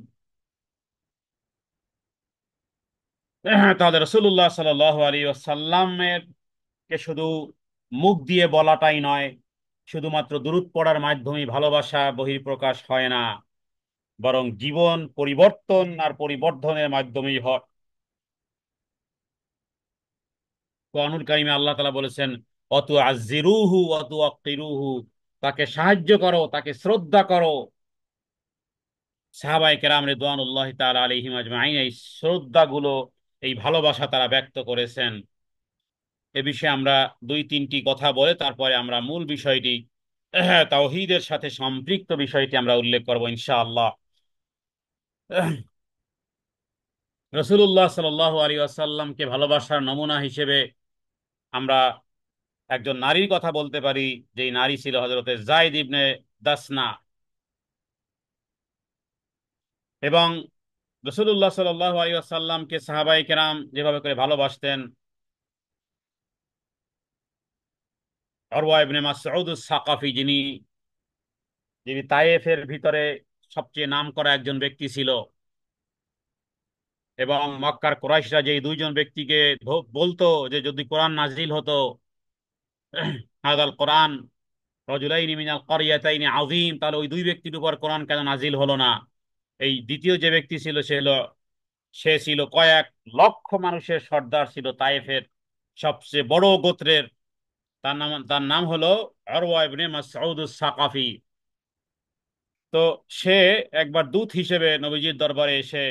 তাহলে রাসূলুল্লাহ সাল্লাল্লাহু আলাইহি ওয়াসাল্লামের কে শুধু মুখ দিয়ে বলাটাই নয়, শুধুমাত্র দুরূদ পড়ার মাধ্যমেই ভালোবাসা বহিঃপ্রকাশ হয় না, বরং জীবন পরিবর্তন আর পরিবর্ধনের মাধ্যমেই হয়। কোরআনুল কারীমে আল্লাহ তাআলা বলেছেন, অতু আজিরুহু অতু আকিরুহু, তাকে সাহায্য করো, তাকে শ্রদ্ধা করো। সাহাবায়ে কেরাম রিদওয়ানুল্লাহি তাআলা আলাইহিম আজমাইন এই শ্রদ্ধাগুলো, এই ভালোবাসা তারা ব্যক্ত করেছেন। এ বিষয়ে আমরা দুই তিনটি কথা বলে তারপরে আমরা মূল বিষয়টি, তাওহীদের সাথে সম্পৃক্ত বিষয়টি আমরা উল্লেখ করব ইনশাআল্লাহ। রসুল্লাহ সাল্লাল্লাহু আলাইহি ওয়াসাল্লামকে ভালোবাসার নমুনা হিসেবে আমরা একজন নারীর কথা বলতে পারি, যেই নারী ছিল হযরতে যায়েদ ইবনে দাসনা। এবং রসুল্লাহ সাল্লাল্লাহু আলাইহি ওয়াসাল্লামকে সাহাবায়ে কেরাম যেভাবে করে ভালোবাসতেন, উরওয়া ইবনে মাসউদ আস-সাকাফি, যিনি যিনি তায়েফের ভিতরে সবচেয়ে নামকরা একজন ব্যক্তি ছিল, এবং মক্কার কুরাইশরা যে দুইজন ব্যক্তিকে বলতো যে যদি কোরআন নাজিল হতো, হাদাল কোরআন রজুলাইনি মিনাল ক্বরিয়াতাইনি আযীম, তাহলে ওই দুই ব্যক্তির উপর কোরআন কেন নাজিল হলো না। এই দ্বিতীয় যে ব্যক্তি ছিল সে ছিল কয়েক লক্ষ মানুষের সর্দার, ছিল তায়েফের সবচেয়ে বড় গোত্রের। তার নাম হলো উরওয়া ইবনে মাসউদ আস-সাকাফি। তো সে একবার দূত হিসেবে নবীজির দরবারে এসে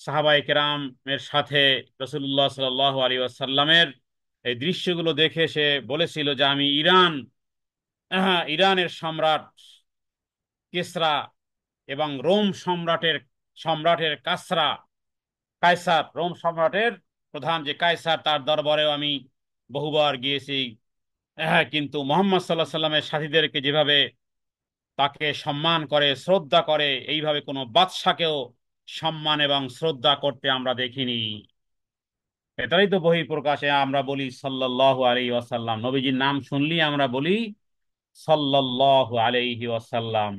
সাহাবায়ে কেরামের সাথে রাসূলুল্লাহ সাল্লাল্লাহু আলাইহি ওয়াসাল্লামের এই দৃশ্যগুলো দেখে সে বলেছিল যে আমি ইরানের সম্রাট কিসরা এবং রোম সম্রাটের সম্রাটের কায়সার, রোম সম্রাটের প্রধান যে কায়সার, তার দরবারেও আমি বহুবার গিয়েছি। কিন্তু মোহাম্মদ সাল্লাহ সাল্লামের সাথীদেরকে যেভাবে তাকে সম্মান করে শ্রদ্ধা করে, এইভাবে কোনো বাদশাকেও সম্মান এবং শ্রদ্ধা করতে আমরা দেখিনি। এটাই তো বহিঃপ্রকাশে আমরা বলি সাল্লাল্লাহু আলাইহি ওয়াসাল্লাম, নবীজির নাম শুনলেই আমরা বলি সাল্লাল্লাহু আলাইহি ওয়াসাল্লাম।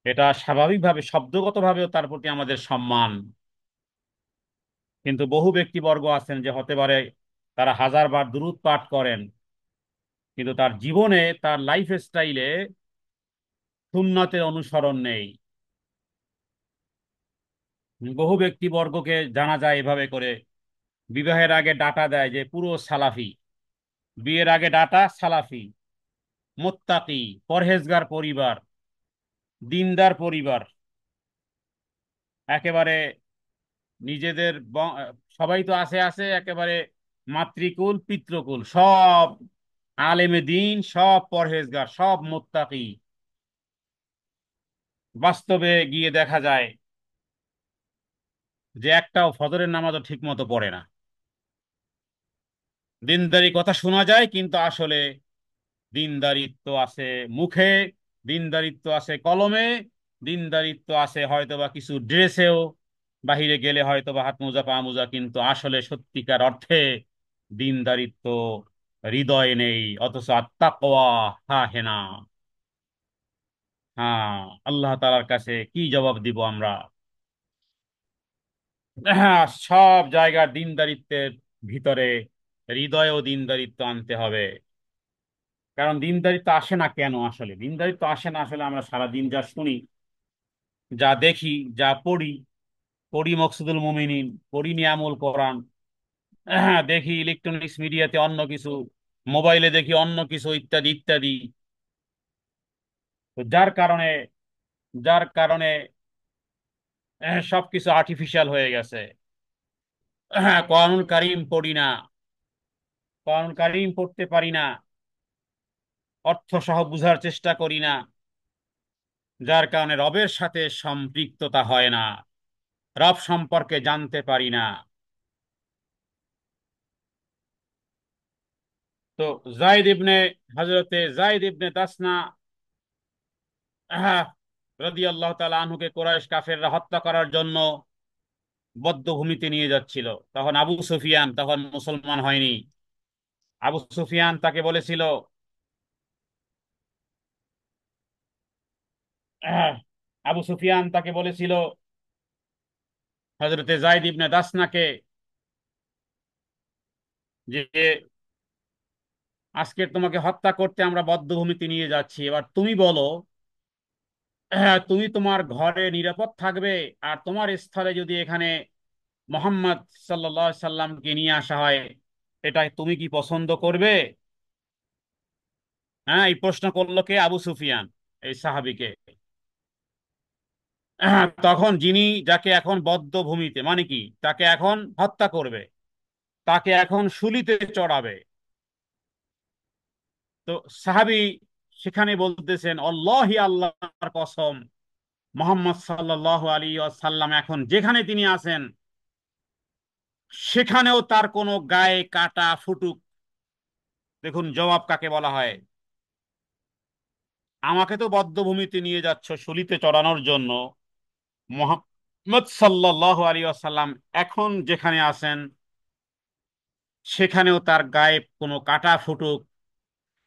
এটা স্বাভাবিকভাবে শব্দগতভাবেও তার প্রতি আমাদের সম্মান। কিন্তু বহু ব্যক্তিবর্গ আছেন যে হতে পারে তারা হাজার বার দুরূদ পাঠ করেন, কিন্তু তার জীবনে, তার লাইফ স্টাইলে সুন্নতের অনুসরণ নেই। বহু ব্যক্তিবর্গকে জানা যায় এভাবে করে, বিবাহের আগে ডাটা দেয় যে পুরো সালাফি, বিয়ের আগে ডাটা সালাফি, মুত্তাকি, পরহেজগার পরিবার, দিনদার পরিবার, একেবারে নিজেদের সবাই তো আছে আছে একেবারে মাতৃকুল পিতৃকুল সব আলেমে দিন, সব পরহেজগার, সব মুত্তাকি। বাস্তবে গিয়ে দেখা যায় যে একটাও ফজরের নামাজও ঠিক মতো পড়ে না। দিনদারি কথা শোনা যায়, কিন্তু আসলে দিনদারিত্ব আছে মুখে, দিনদারিত্ব আছে কলমে, দিনদারিত্ব আছে হয়তোবা কিছু ড্রেসেও, বাহিরে গেলে হয়তোবা হাত মোজা পা মোজা, কিন্তু আসলে সত্যিকার অর্থে দিনদারিত্ব হৃদয়ে নেই। অথচ আত্তাকওয়া হা হেনা। হ্যাঁ, আল্লাহ তাআলার কাছে কি জবাব দিব আমরা? হ্যাঁ, সব জায়গার দিনদারিত্বের ভিতরে হৃদয়েও দিনদারিত্ব আনতে হবে। কারণ দিনদারিত্ব আসে না কেন? আসলে দিনদারিত্ব আসে না, আসলে আমরা সারাদিন যা শুনি, যা দেখি, যা পড়ি, পড়ি মকসুদুল মুমিনিন, পড়ি নিয়ামুল কোরআন, দেখি ইলেকট্রনিক্স মিডিয়াতে অন্য কিছু, মোবাইলে দেখি অন্য কিছু, ইত্যাদি ইত্যাদি। তো যার কারণে সবকিছু আর্টিফিশিয়াল হয়ে গেছে। কোরআনুল কারীম পড়ি না, কোরআনুল কারীম পড়তে পারি না, অর্থ সহ বুঝার চেষ্টা করি না, যার কারণে রবের সাথে সম্পৃক্ততা হয় না, রব সম্পর্কে জানতে পারি না। তো জাইদ ইবনে হযরতে জাইদ ইবনে দাসনা রাদিয়াল্লাহু তাআলা আনহুকে কুরাইশ কাফেররা হত্যা করার জন্য বধ্যভূমিতে নিয়ে যাচ্ছিল। তখন আবু সুফিয়ান তখন মুসলমান হয়নি। আবু সুফিয়ান তাকে বলেছিল, আহ, আবু সুফিয়ান তাকে বলেছিল হযরতে জাইদ ইবনে দাসনাকে যে আজকে তোমাকে হত্যা করতে আমরা বধ্যভূমিতে নিয়ে যাচ্ছি, এবার তুমি বলো, তুমি তোমার ঘরে নিরাপদ থাকবে, আর তোমার স্থলে যদি এখানে মোহাম্মদ সাল্লাল্লাহু আলাইহি সাল্লামকে নিয়ে আসা হয়, এটা তুমি কি পছন্দ করবে? হ্যাঁ, এই প্রশ্ন করলো কে? আবু সুফিয়ান, এই সাহাবীকে। তখন যাকে এখন বধ্যভূমিতে, মানে কি, তাকে এখন হত্যা করবে, তাকে এখন শুলিতে চড়াবে। তো সাহাবী সেখানে বলতেছেন, আল্লাহি, আল্লাহর কসম, মোহাম্মদ সাল্লাল্লাহু আলাইহি ওয়াসাল্লাম এখন যেখানে তিনি আছেন সেখানেও তার কোনো গায়ে কাটা ফুটুক। দেখুন জবাব কাকে বলা হয়। আমাকে তো বধ্যভূমিতে নিয়ে যাচ্ছ শুলিতে চড়ানোর জন্য, মোহাম্মদ সাল্লাল্লাহু আলাইহি ওয়াসাল্লাম এখন যেখানে আছেন সেখানেও তার গায়ে কোনো কাটা ফুটুক,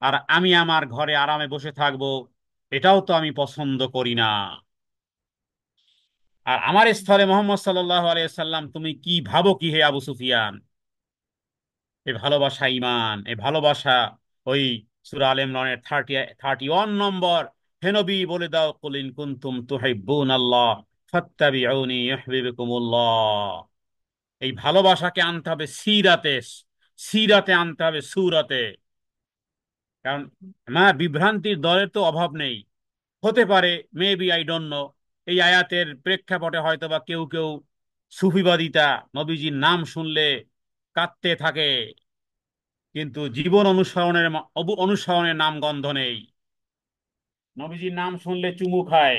আর আমি আমার ঘরে আরামে বসে থাকবো, এটাও তো আমি পছন্দ করি না। আর আমার স্থলে মোহাম্মদ সাল্লাল্লাহু আলাইহি সাল্লাম তুমি কি ভাবো কি হে আবু সুফিয়ান? এই ভালোবাসা ইমান, এই ভালোবাসা ওই সূরা আলে ইমরানের 31 নম্বর, হে নবী বলে দাও কুল ইন কুনতুম তুহিব্বুন আল্লাহ ফাত্তাবিউনি ইউহিব্বুকুমুল্লাহ। এই ভালোবাসাকে আনতে হবে সিরাতে, সিরাতে আনতে হবে, সুরাতে। কারণ বিভ্রান্তির দলের তো অভাব নেই। হতে পারে, মেবি, আই ডোন্ট নো, এই আয়াতের প্রেক্ষাপটে হয়তো বা কেউ কেউ সুফিবাদিতা নবীজির নাম শুনলে কাঁদতে থাকে, কিন্তু জীবন অনুসরণের নাম গন্ধ নেই। নবীজির নাম শুনলে চুমু খায়।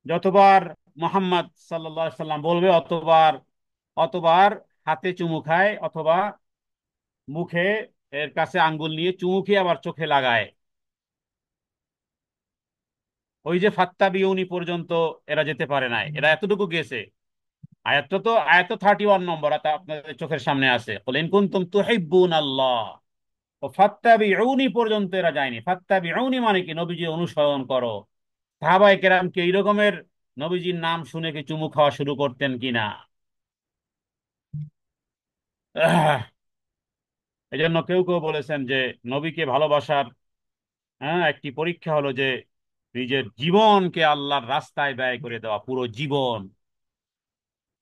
যতবার মোহাম্মদ সাল্লাল্লাহু আলাইহি সাল্লাম বলবে অতবার অতবার হাতে চুমু খায়, অথবা মুখে এর কাছে আঙ্গুল নিয়ে চুমু খেয়ে আবার চোখে লাগায়। ওই যে ফাত্তা বিউনি পর্যন্ত এরা যেতে পারে নাই, এরা এতটুকু গেছে। আয়াত তো 31 নম্বর, তা আপনাদের চোখের সামনে আছে, কুল ইন কুনতুম তুহিব্বুন আল্লাহ। ও ফাত্তাবিউনি পর্যন্ত এরা যায়নি। ফাত্তাবিউনি মানে কি? নবীজি অনুসরণ করো। সাহাবায়ে কেরাম কি এই রকমের নবীজির নাম শুনে কি চুমু খাওয়া শুরু করতেন কিনা? এই জন্য কেউ কেউ বলেছেন যে নবীকে ভালোবাসার একটি পরীক্ষা হলো যে নিজের জীবনকে আল্লাহর রাস্তায় ব্যয় করে দেওয়া, পুরো জীবন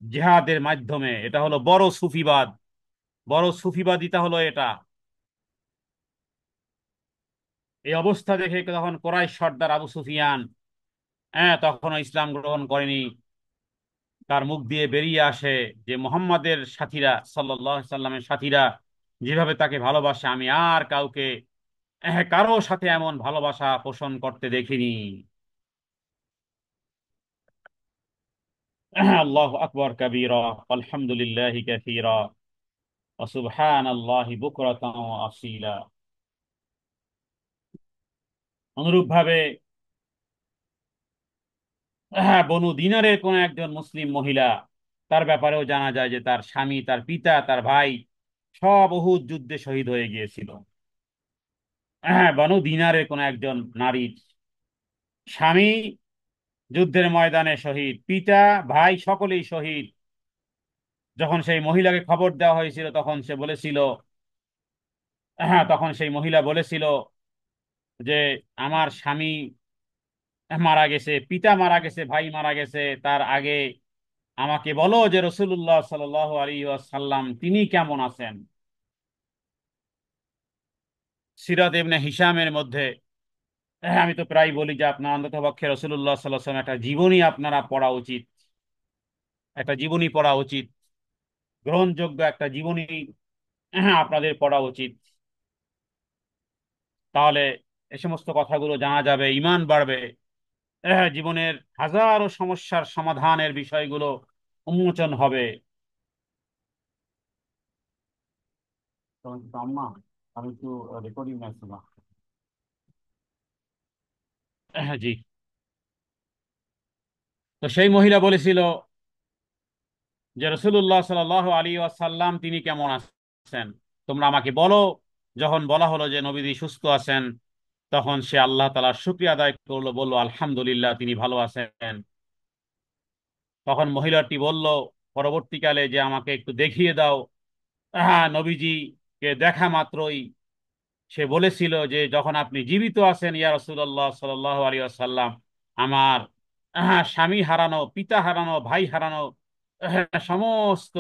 জিহাদের মাধ্যমে। এটা হলো বড় সুফিবাদ, বড় সুফিবাদিতা হলো এটা। এই অবস্থা দেখে তখন কোরাইশ সর্দার আবু সুফিয়ান তখনও ইসলাম গ্রহণ করেনি। তার মুখ দিয়ে বেরিয়ে আসে যে মোহাম্মদের সাথীরা, সাল্লাল্লাহু আলাইহি সাল্লামের সাথীরা যেভাবে তাকে ভালোবাসে আমি আর কাউকে কারো সাথে এমন ভালোবাসা পোষণ করতে দেখিনি। আল্লাহু আকবার কাবীরা, আলহামদুলিল্লাহি কাসীরা, ওয়া সুবহানাল্লাহি বুকরাতান ওয়া আসীলা। অনুরূপভাবে বনু দিনারের কোন একজন মুসলিম মহিলা, তার ব্যাপারেও জানা যায় যে তার স্বামী, তার পিতা, তার ভাই সব উহুদ যুদ্ধে শহীদ হয়ে গিয়েছিল। বনু দিনারের কোন একজন নারীর স্বামী যুদ্ধের ময়দানে শহীদ, পিতা, ভাই সকলেই শহীদ। যখন সেই মহিলাকে খবর দেওয়া হয়েছিল তখন সে বলেছিল, তখন সেই মহিলা বলেছিল যে আমার স্বামী মারা গেছে, পিতা মারা গেছে, ভাই মারা গেছে, তার আগে আমাকে বলো যে রসুল্লাহ সাল্লাল্লাহু আলাইহি ওয়াসাল্লাম তিনি কেমন আছেন। সিরাত ইবনে হিশামের মধ্যে আমি তো প্রায় বলি যে আপনার অন্ততপক্ষে রসুল্লাহ সাল্লাল্লাহু আলাইহি ওয়াসাল্লাম একটা জীবনী আপনারা পড়া উচিত, একটা জীবনী পড়া উচিত, গ্রহণযোগ্য একটা জীবনী আপনাদের পড়া উচিত। তাহলে এ সমস্ত কথাগুলো জানা যাবে, ঈমান বাড়বে, জীবনের হাজারো সমস্যার সমাধানের বিষয়গুলো উন্মোচন হবে। তো আম্মা, আমি একটু রেকর্ডিং আসছিলাম। জি। তো সেই মহিলা বলেছিল যে রসুল্লাহ সাল্লাল্লাহু আলাইহি ওয়াসাল্লাম তিনি কেমন আছেন তোমরা আমাকে বলো। যখন বলা হলো যে নবীজি সুস্থ আছেন, তখন সে আল্লাহ তাআলার শুকরিয়া আদায় করলো, বলল আলহামদুলিল্লাহ তিনি ভালো আছেন। তখন মহিলাটি বলল পরবর্তীকালে যে আমাকে একটু দেখিয়ে দাও। নবীজিকে দেখা মাত্রই সে বলেছিল যে যখন আপনি জীবিত আছেন ইয়া রাসূলুল্লাহ সাল্লাল্লাহু আলাইহি ওয়াসাল্লাম, আমার স্বামী হারানো, পিতা হারানো, ভাই হারানো সমস্ত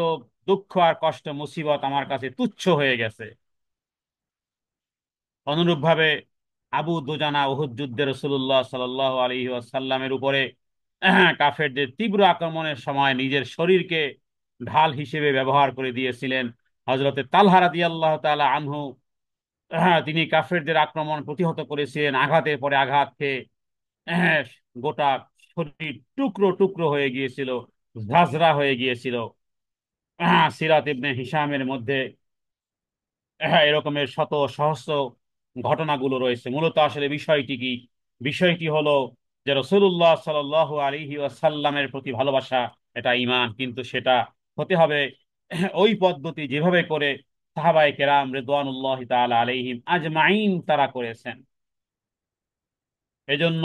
দুঃখ আর কষ্ট মুসিবত আমার কাছে তুচ্ছ হয়ে গেছে। অনুরূপভাবে আবু দুজানা উহুদ যুদ্ধে রাসূলুল্লাহ সাল্লাল্লাহু আলাইহি ওয়াসাল্লামের উপরে কাফেরদের তীব্র আক্রমণের সময় নিজের শরীরকে ঢাল হিসেবে ব্যবহার করে দিয়েছিলেন। হযরতে তালহা রাদিয়াল্লাহু তাআলা আনহু তিনি কাফেরদের আক্রমণ প্রতিহত করেছিলেন, আঘাতের পরে আঘাত খেয়ে গোটা শরীর টুকরো টুকরো হয়ে গিয়েছিল, ঝাঁঝরা হয়ে গিয়েছিল। সিরাত ইবনে হিশামের মধ্যে এরকমের শত সহস্র ঘটনাগুলো রয়েছে। মূলত আসলে বিষয়টি কি? বিষয়টি হলো যে রাসূলুল্লাহ সাল্লাল্লাহু আলাইহি ওয়াসাল্লামের প্রতি ভালোবাসা, এটা ঈমান, কিন্তু সেটা হতে হবে ওই পদ্ধতি যেভাবে করে সাহাবায়ে কেরাম রিদওয়ানুল্লাহি তাআলা আলাইহিম আজমাইন তারা করেছেন। এজন্য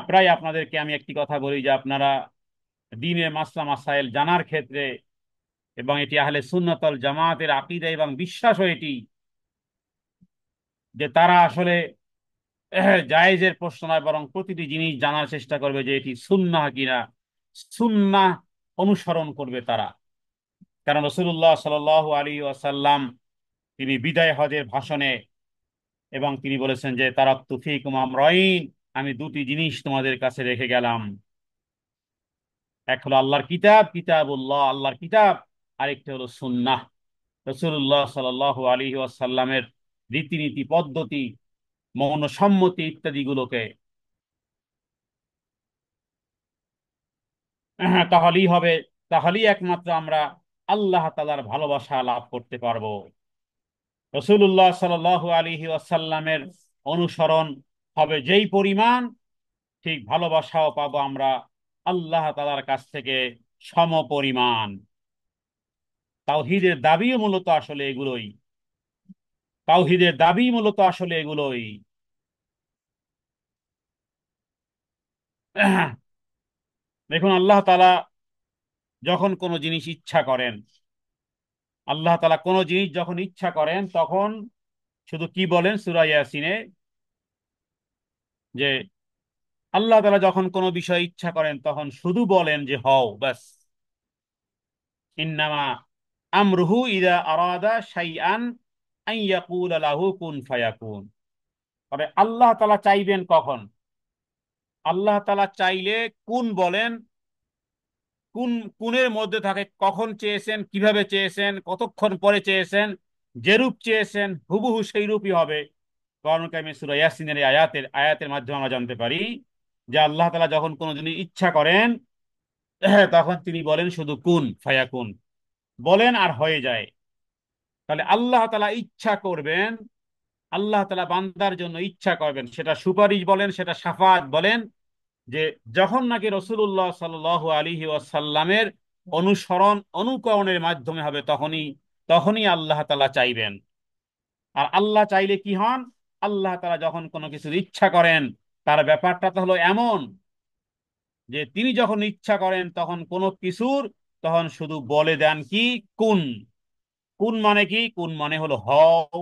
প্রায় আপনাদেরকে আমি একটি কথা বলি যে আপনারা দ্বীনের মাসলা মাসাইল জানার ক্ষেত্রে, এবং এটি আহলে সুন্নাত ওয়াল জামাতের আকীদা এবং বিশ্বাসও এটি, যে তারা আসলে জায়েজের প্রশ্ন নয়, বরং প্রতিটি জিনিস জানার চেষ্টা করবে যে এটি সুন্নাহ কিনা, সুন্নাহ অনুসরণ করবে তারা। কারণ রাসূলুল্লাহ সাল্লাল্লাহু আলাইহি ওয়াসাল্লাম তিনি বিদায় হজের ভাষণে এবং তিনি বলেছেন যে তারাকতু ফীকুম আমরাইন, আমি দুটি জিনিস তোমাদের কাছে রেখে গেলাম। এক হলো আল্লাহর কিতাব, কিতাবুল্লাহ, আল্লাহর কিতাব। আরেকটি হলো সুন্নাহ, রাসূলুল্লাহ সাল্লাল্লাহু আলাইহি ওয়াসাল্লামের রীতিনীতি, পদ্ধতি, মৌন সম্মতি ইত্যাদি গুলোকে, তাহলেই হবে, তাহলেই একমাত্র আমরা আল্লাহ তাআলার ভালোবাসা লাভ করতে পারবো। রাসূলুল্লাহ সাল্লাল্লাহু আলাইহি ওয়াসাল্লামের অনুসরণ হবে যেই পরিমাণ, ঠিক ভালোবাসাও পাবো আমরা আল্লাহ তাআলার কাছ থেকে সম পরিমাণ। তাওহীদের দাবিও মূলত আসলে এগুলোই, তাওহীদের দাবি মূলত আসলে এগুলোই। দেখুন, আল্লাহ তাআলা যখন কোনো জিনিস ইচ্ছা করেন, আল্লাহ তাআলা কোনো জিনিস যখন ইচ্ছা করেন তখন শুধু কি বলেন সূরা ইয়াসিনে, যে আল্লাহ তাআলা যখন কোনো বিষয় ইচ্ছা করেন তখন শুধু বলেন যে হও, ব্যাস। ইন্নামা আমরুহু ইযা আরাদা শাইআন আন ইয়াকুলা লাহু কুন ফায়াকুন। তবে আল্লাহ তাআলা চাইবেন কখন? আল্লাহ তাআলা চাইলে কুন বলেন, কোন কোনের মধ্যে থাকে, কখন চেয়েছেন, কিভাবে চেয়েছেন, কতক্ষণ পরে চেয়েছেন, যেরূপ চেয়েছেন হুবহু সেই রূপই হবে। কোরআন কারিমে সূরা ইয়াসিনের এই আয়াতের আয়াতের মাধ্যমে আমরা জানতে পারি যে আল্লাহ তাআলা যখন কোনো জিনিস ইচ্ছা করেন তখন তিনি বলেন শুধু কুন ফায়াকুন, বলেন আর হয়ে যায়। তাহলে আল্লাহ তাআলা ইচ্ছা করবেন, আল্লাহ তাআলা বান্দার জন্য ইচ্ছা করবেন, সেটা সুপারিশ বলেন, সেটা শাফাআত বলেন, যে যখন নাকি রাসূলুল্লাহ সাল্লাল্লাহু আলাইহি ওয়াসাল্লামের অনুসরণ অনুকরণের মাধ্যমে হবে, তখনই তখনই আল্লাহ তাআলা চাইবেন। আর আল্লাহ চাইলে কি হন? আল্লাহ তাআলা যখন কোনো কিছুর ইচ্ছা করেন, তার ব্যাপারটা তো হলো এমন যে তিনি যখন ইচ্ছা করেন তখন কোনো কিছুর, তখন শুধু বলে দেন কি কুন। কুন মানে কি? কুন মানে হলো হও,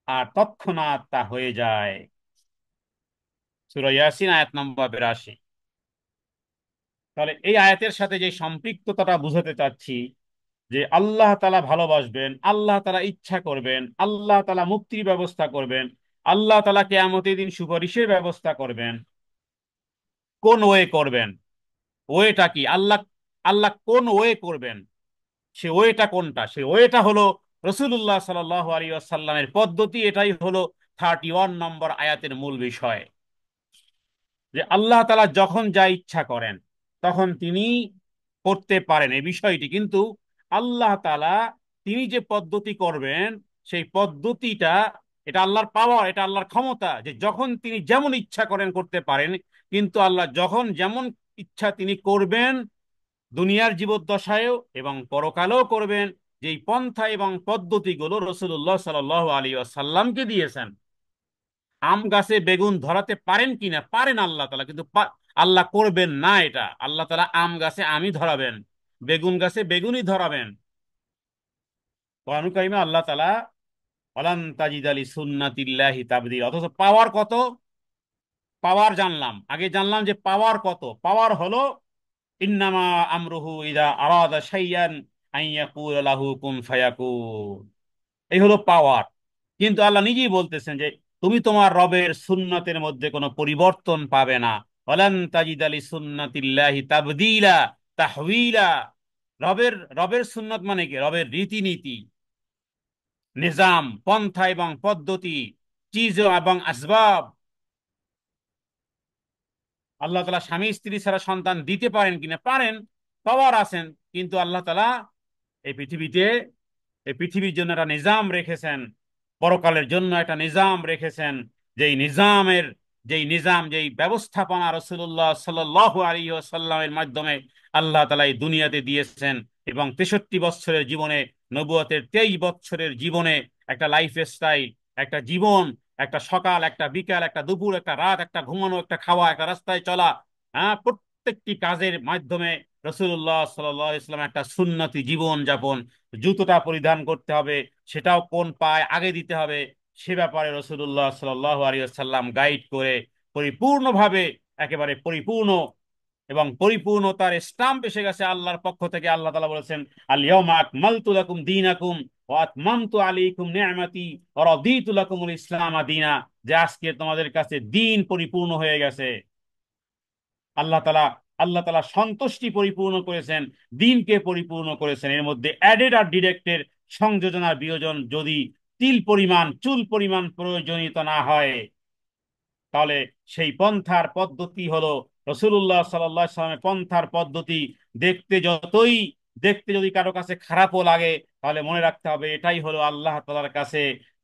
আর তৎক্ষণাৎ তা হয়ে যায়। সূরা ইয়াসিন আয়াত নম্বর 82। তাহলে এই আয়াতের সাথে যে সম্পৃক্ততাটা বুঝাতে চাচ্ছি, যে আল্লাহ তাআলা ভালোবাসবেন, আল্লাহ তাআলা ইচ্ছা করবেন, আল্লাহ তাআলা মুক্তির ব্যবস্থা করবেন, আল্লাহ তাআলা কিয়ামতের দিন সুপারিশের ব্যবস্থা করবেন। কোন ওয়ে করবেন? ওয়েটা কি? আল্লাহ আল্লাহ কোন ওয়ে করবেন, সে ওয়েটা কোনটা? সে ওয়েটা হলো রাসূলুল্লাহ সাল্লাল্লাহু আলাইহি ওয়াসাল্লামের পদ্ধতি। এটাই হলো 31 নম্বর আয়াতের মূল বিষয়, যে আল্লাহ তাআলা যখন যা ইচ্ছা করেন তখন তিনি করতে পারেন এই বিষয়টি, কিন্তু আল্লাহ তাআলা তিনি যে পদ্ধতি করবেন সেই পদ্ধতিটা, এটা আল্লাহর পাওয়ার, এটা আল্লাহর ক্ষমতা, যে যখন তিনি যেমন ইচ্ছা করেন করতে পারেন। কিন্তু আল্লাহ যখন যেমন ইচ্ছা তিনি করবেন, দুনিয়ার জীবদ্দশায়ও এবং পরকালেও করবেন, যেই পন্থা এবং পদ্ধতিগুলো রাসূলুল্লাহ সাল্লাল্লাহু আলাইহি ওয়াসাল্লামকে দিয়েছেন। আম গাছে বেগুন ধরাতে পারেন কিনা? পারেন আল্লাহ তাআলা, কিন্তু আল্লাহ করবেন না এটা। আল্লাহ তাআলা আম গাছে আমই ধরাবেন, বেগুন গাছে বেগুনই ধরাবেন। কোরআন কারিমে আল্লাহ তাআলা ওয়ালান তাজিদা লিসুন্নাতিল্লাহি তাবদীলা। অথচ পাওয়ার কত? পাওয়ার জানলাম, আগে জানলাম যে পাওয়ার কত। পাওয়ার হলো ইন্নামা আমরুহু ইযা আরাদা শাইআন আন ইয়াকুলা লাহু কুন ফায়াকুন। এই হলো পাওয়ার। কিন্তু আল্লাহ নিজেই বলতেছেন যে তুমি তোমার রবের সুন্নতের মধ্যে কোনো পরিবর্তন পাবে না। ওয়ালান তাজিদা লিসুন্নাতিল্লাহি তাবদীলা, তাহওয়িলা। রবের সুন্নত মানে কি? রবের রীতিনীতি, নিজাম, পন্থা এবং পদ্ধতি, চিজ এবং আসবাব, আল্লাহ তালা স্বামী স্ত্রী ছাড়া সন্তান দিতে পারেন কিনা, পারেন, পাওয়ার আছেন, কিন্তু আল্লাহ তালা এই পৃথিবীতে, এই পৃথিবীর জন্য একটা নিজাম রেখেছেন, পরকালের জন্য একটা নিজাম রেখেছেন। যেই নিজামের, যেই নিজাম, যেই ব্যবস্থাপনা রাসূলুল্লাহ সাল্লাল্লাহু আলাইহি ওয়াসাল্লামের মাধ্যমে আল্লাহ তাআলা এই দুনিয়াতে দিয়েছেন। এবং 63 বছরের জীবনে, নবুয়তের 23 বছরের জীবনে একটা লাইফ স্টাইল, একটা জীবন, একটা সকাল, একটা বিকাল, একটা দুপুর, একটা রাত, একটা ঘুমানো, একটা খাওয়া, একটা রাস্তায় চলা, হ্যাঁ, প্রত্যেকটি কাজের মাধ্যমে রাসূলুল্লাহ সাল্লাল্লাহু আলাইহি ওয়াসাল্লাম একটা সুন্নতি জীবন যাপন। জুতোটা পরিধান করতে হবে, সেটাও কোন পায়ে আগে দিতে হবে, সে ব্যাপারে রাসূলুল্লাহ সাল্লাল্লাহু আলাইহি ওয়াসাল্লাম গাইড করে পরিপূর্ণভাবে, একেবারে পরিপূর্ণ এবং পরিপূর্ণতার স্টাম্প এসে গেছে আল্লাহর পক্ষ থেকে। আল্লাহ তাআলা বলেছেন, আল ইয়াউমা আকমালতু লাকুম দীনাকুম ওয়া আতমামতু আলাইকুম নি'মাতি ওয়া রাদিতু লাকুমুল ইসলাম দীনা, যে আজকে তোমাদের কাছে দিন পরিপূর্ণ হয়ে গেছে। আল্লাহ তালা, আল্লাহ তালা সন্তুষ্টি পরিপূর্ণ করেছেন, দিনকে পরিপূর্ণ করেছেন। এর মধ্যে অ্যাডেড আর ডিরেক্টের সংযোজন আর বিয়োজন যদি তিল পরিমাণ, চুল পরিমাণ প্রয়োজনীয়ত না হয়, তাহলে সেই পন্থার পদ্ধতি হলো রাসূলুল্লাহ সাল্লাল্লাহু আলাইহি ওয়াসাল্লামের পন্থার পদ্ধতি। দেখতে যতই, দেখতে যদি কারো কাছে খারাপও লাগে, তাহলে মনে রাখতে হবে এটাই হলো আল্লাহ তাআলার কাছে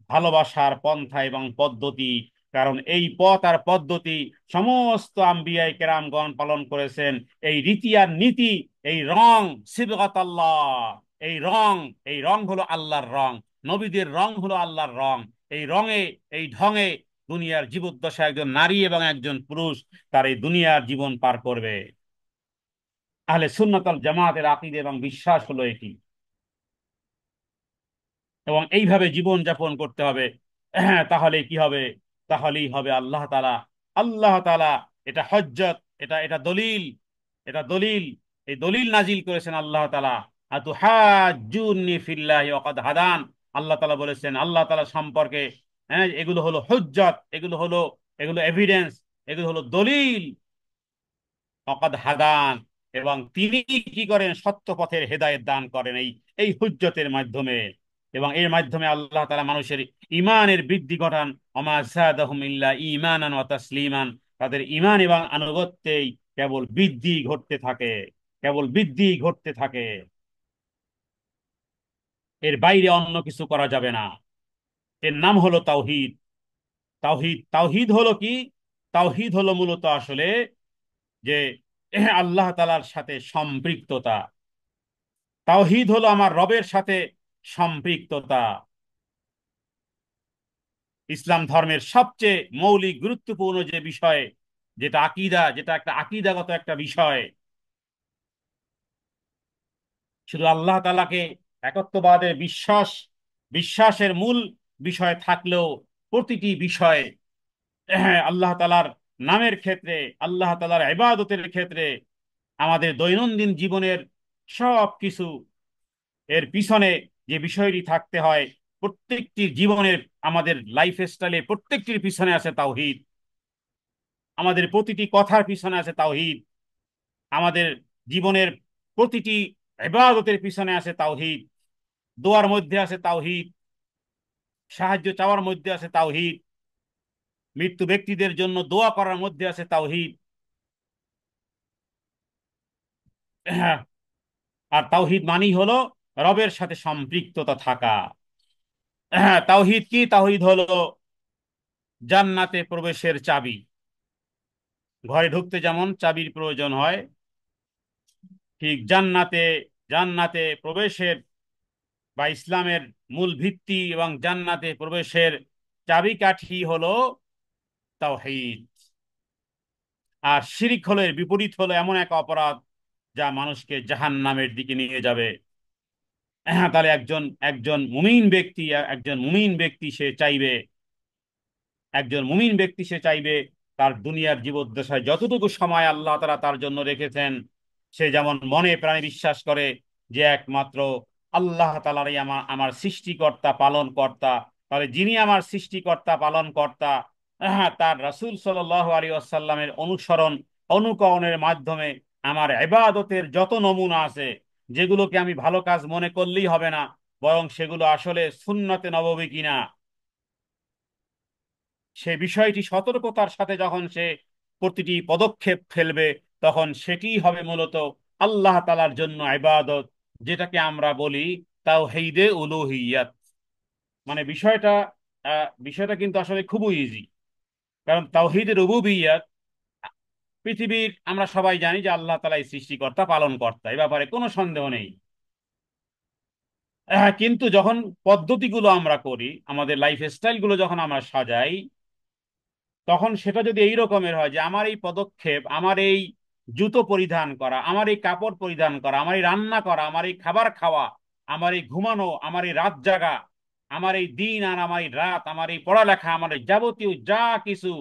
ভালোবাসার পন্থা এবং পদ্ধতি। কারণ এই পথ আর পদ্ধতি সমস্ত আম্বিয়ায়ে কেরামগণ পালন করেছেন। এই রীতি আর নীতি, এই রং, সিবগাতাল্লাহ, এই রং, এই রং হলো আল্লাহর রং, নবীদের রং হলো আল্লাহর রং। এই রঙে, এই ঢঙে দুনিয়ার জীবদ্দশা একজন নারী এবং একজন পুরুষ তার এই দুনিয়ার জীবন পার করবে। আহলে সুন্নাত ওয়াল জামাতের আকীদা এবং বিশ্বাস হলো এটি, এবং এইভাবে জীবন যাপন করতে হবে। তাহলে কি হবে? তাহলেই হবে আল্লাহ তাআলা, আল্লাহ তাআলা, এটা হজ্জত, এটা দলিল, এটা দলিল, এই দলিল নাজিল করেছেন আল্লাহ তাআলা। আতুহাজ্জুনি ফিল্লাহি ওয়া কাদ হাদান, আল্লাহ তাআলা বলেছেন আল্লাহ তাআলা সম্পর্কে, হ্যাঁ, এগুলো হলো হুজ্জত, এগুলো হলো, এগুলো এভিডেন্স, এগুলো হলো দলিল। অকাদ হাদান, এবং তিনি কি করেন? সত্য পথের হেদায়েত দান করেন এই, এই হুজ্জতের মাধ্যমে। এবং এর মাধ্যমে আল্লাহ তাআলা মানুষের ঈমানের বৃদ্ধি ঘটান। ওমা যাদাহুম ইল্লা ঈমানান ওয়া তাসলিমান, তাদের ঈমান এবং আনুগত্যেই কেবল বৃদ্ধি ঘটতে থাকে, কেবল বৃদ্ধি ঘটতে থাকে। এর বাইরে অন্য কিছু করা যাবে না। এর নাম হলো তাওহীদ। তাওহীদ, তাওহীদ হলো কি? তাওহীদ হলো মূলত আসলে যে আল্লাহ তাআলার সাথে সম্পৃক্ততা। তাওহীদ হলো আমার রবের সাথে সম্পৃক্ততা। ইসলাম ধর্মের সবচেয়ে মৌলিক গুরুত্বপূর্ণ যে বিষয়, যেটা আকীদা, যেটা একটা আকীদাগত একটা বিষয়, শুধু আল্লাহ তাআলাকে একত্ববাদের বিশ্বাস, বিশ্বাসের মূল বিষয় থাকলেও প্রতিটি বিষয়, আল্লাহ তাআলার নামের ক্ষেত্রে, আল্লাহ তাআলার ইবাদতের ক্ষেত্রে, আমাদের দৈনন্দিন জীবনের সব কিছু, এর পিছনে যে বিষয়টি থাকতে হয়, প্রত্যেকটি জীবনের, আমাদের লাইফ স্টাইলে প্রত্যেকটির পিছনে আছে তাওহীদ। আমাদের প্রতিটি কথার পিছনে আছে তাওহীদ। আমাদের জীবনের প্রতিটি ইবাদতের পিছনে আছে তাওহীদ। দোয়ার মধ্যে আছে তাওহীদ, সাহায্য চাওয়ার মধ্যে আছে তাওহীদ, মৃত্যু ব্যক্তিদের জন্য দোয়া করার মধ্যে আছে তাওহীদ। আর তাওহীদ মানেই হলো রবের সাথে সম্পৃক্ততা থাকা। তাওহীদ কি? তাওহীদ হলো জান্নাতে প্রবেশের চাবি। ঘরে ঢুকতে যেমন চাবির প্রয়োজন হয়, ঠিক জান্নাতে, জান্নাতে প্রবেশের বা ইসলামের মূল ভিত্তি এবং জান্নাতে প্রবেশের চাবিকাঠি হলো তাওহীদ। আর শিরিক হলো এর বিপরীত, হলো এমন এক অপরাধ যা মানুষকে জাহান্নামের দিকে নিয়ে যাবে। তাহলে একজন, একজন মুমিন ব্যক্তি, একজন মুমিন ব্যক্তি সে চাইবে, একজন মুমিন ব্যক্তি সে চাইবে তার দুনিয়ার জীবদ্দশায় যতটুকু সময় আল্লাহ তাআলা তার জন্য রেখেছেন, সে যেমন মনে প্রাণে বিশ্বাস করে যে একমাত্র আল্লাহ তাআলাই আমার, আমার সৃষ্টিকর্তা পালন কর্তা, তাহলে যিনি আমার সৃষ্টিকর্তা পালন কর্তা, তার রাসূল সাল্লাল্লাহু আলাইহি ওয়াসাল্লামের অনুসরণ, অনুকরণের মাধ্যমে আমার ইবাদতের যত নমুনা আছে, যেগুলোকে আমি ভালো কাজ মনে করলেই হবে না, বরং সেগুলো আসলে সুন্নতে নববী কিনা, সে বিষয়টি সতর্কতার সাথে যখন সে প্রতিটি পদক্ষেপ ফেলবে, তখন সেটি হবে মূলত আল্লাহ তাআলার জন্য ইবাদত, যেটাকে আমরা বলি তাওহীদে উলুহিয়াত। মানে বিষয়টা কিন্তু আসলে খুবই ইজি। কারণ তাওহীদে রুবুবিয়্যাত, পৃথিবীর আমরা সবাই জানি যে আল্লাহ তাআলাই সৃষ্টিকর্তা, পালনকর্তা, এ ব্যাপারে কোনো সন্দেহ নেই। কিন্তু যখন পদ্ধতিগুলো আমরা করি, আমাদের লাইফ স্টাইল গুলো যখন আমরা সাজাই, তখন সেটা যদি এই রকমের হয় যে আমার এই পদক্ষেপ, আমার এই জুতো পরিধান করা, আমার এই কাপড় পরিধান করা, আমার এই রান্না করা, আমার এই খাবার খাওয়া, আমার এই ঘুমানো, আমার এই রাত জাগা, আমার এই দিন আর আমার এই রাত, আমার এই পড়ালেখা, আমার এই যাবতীয় যা কিছু,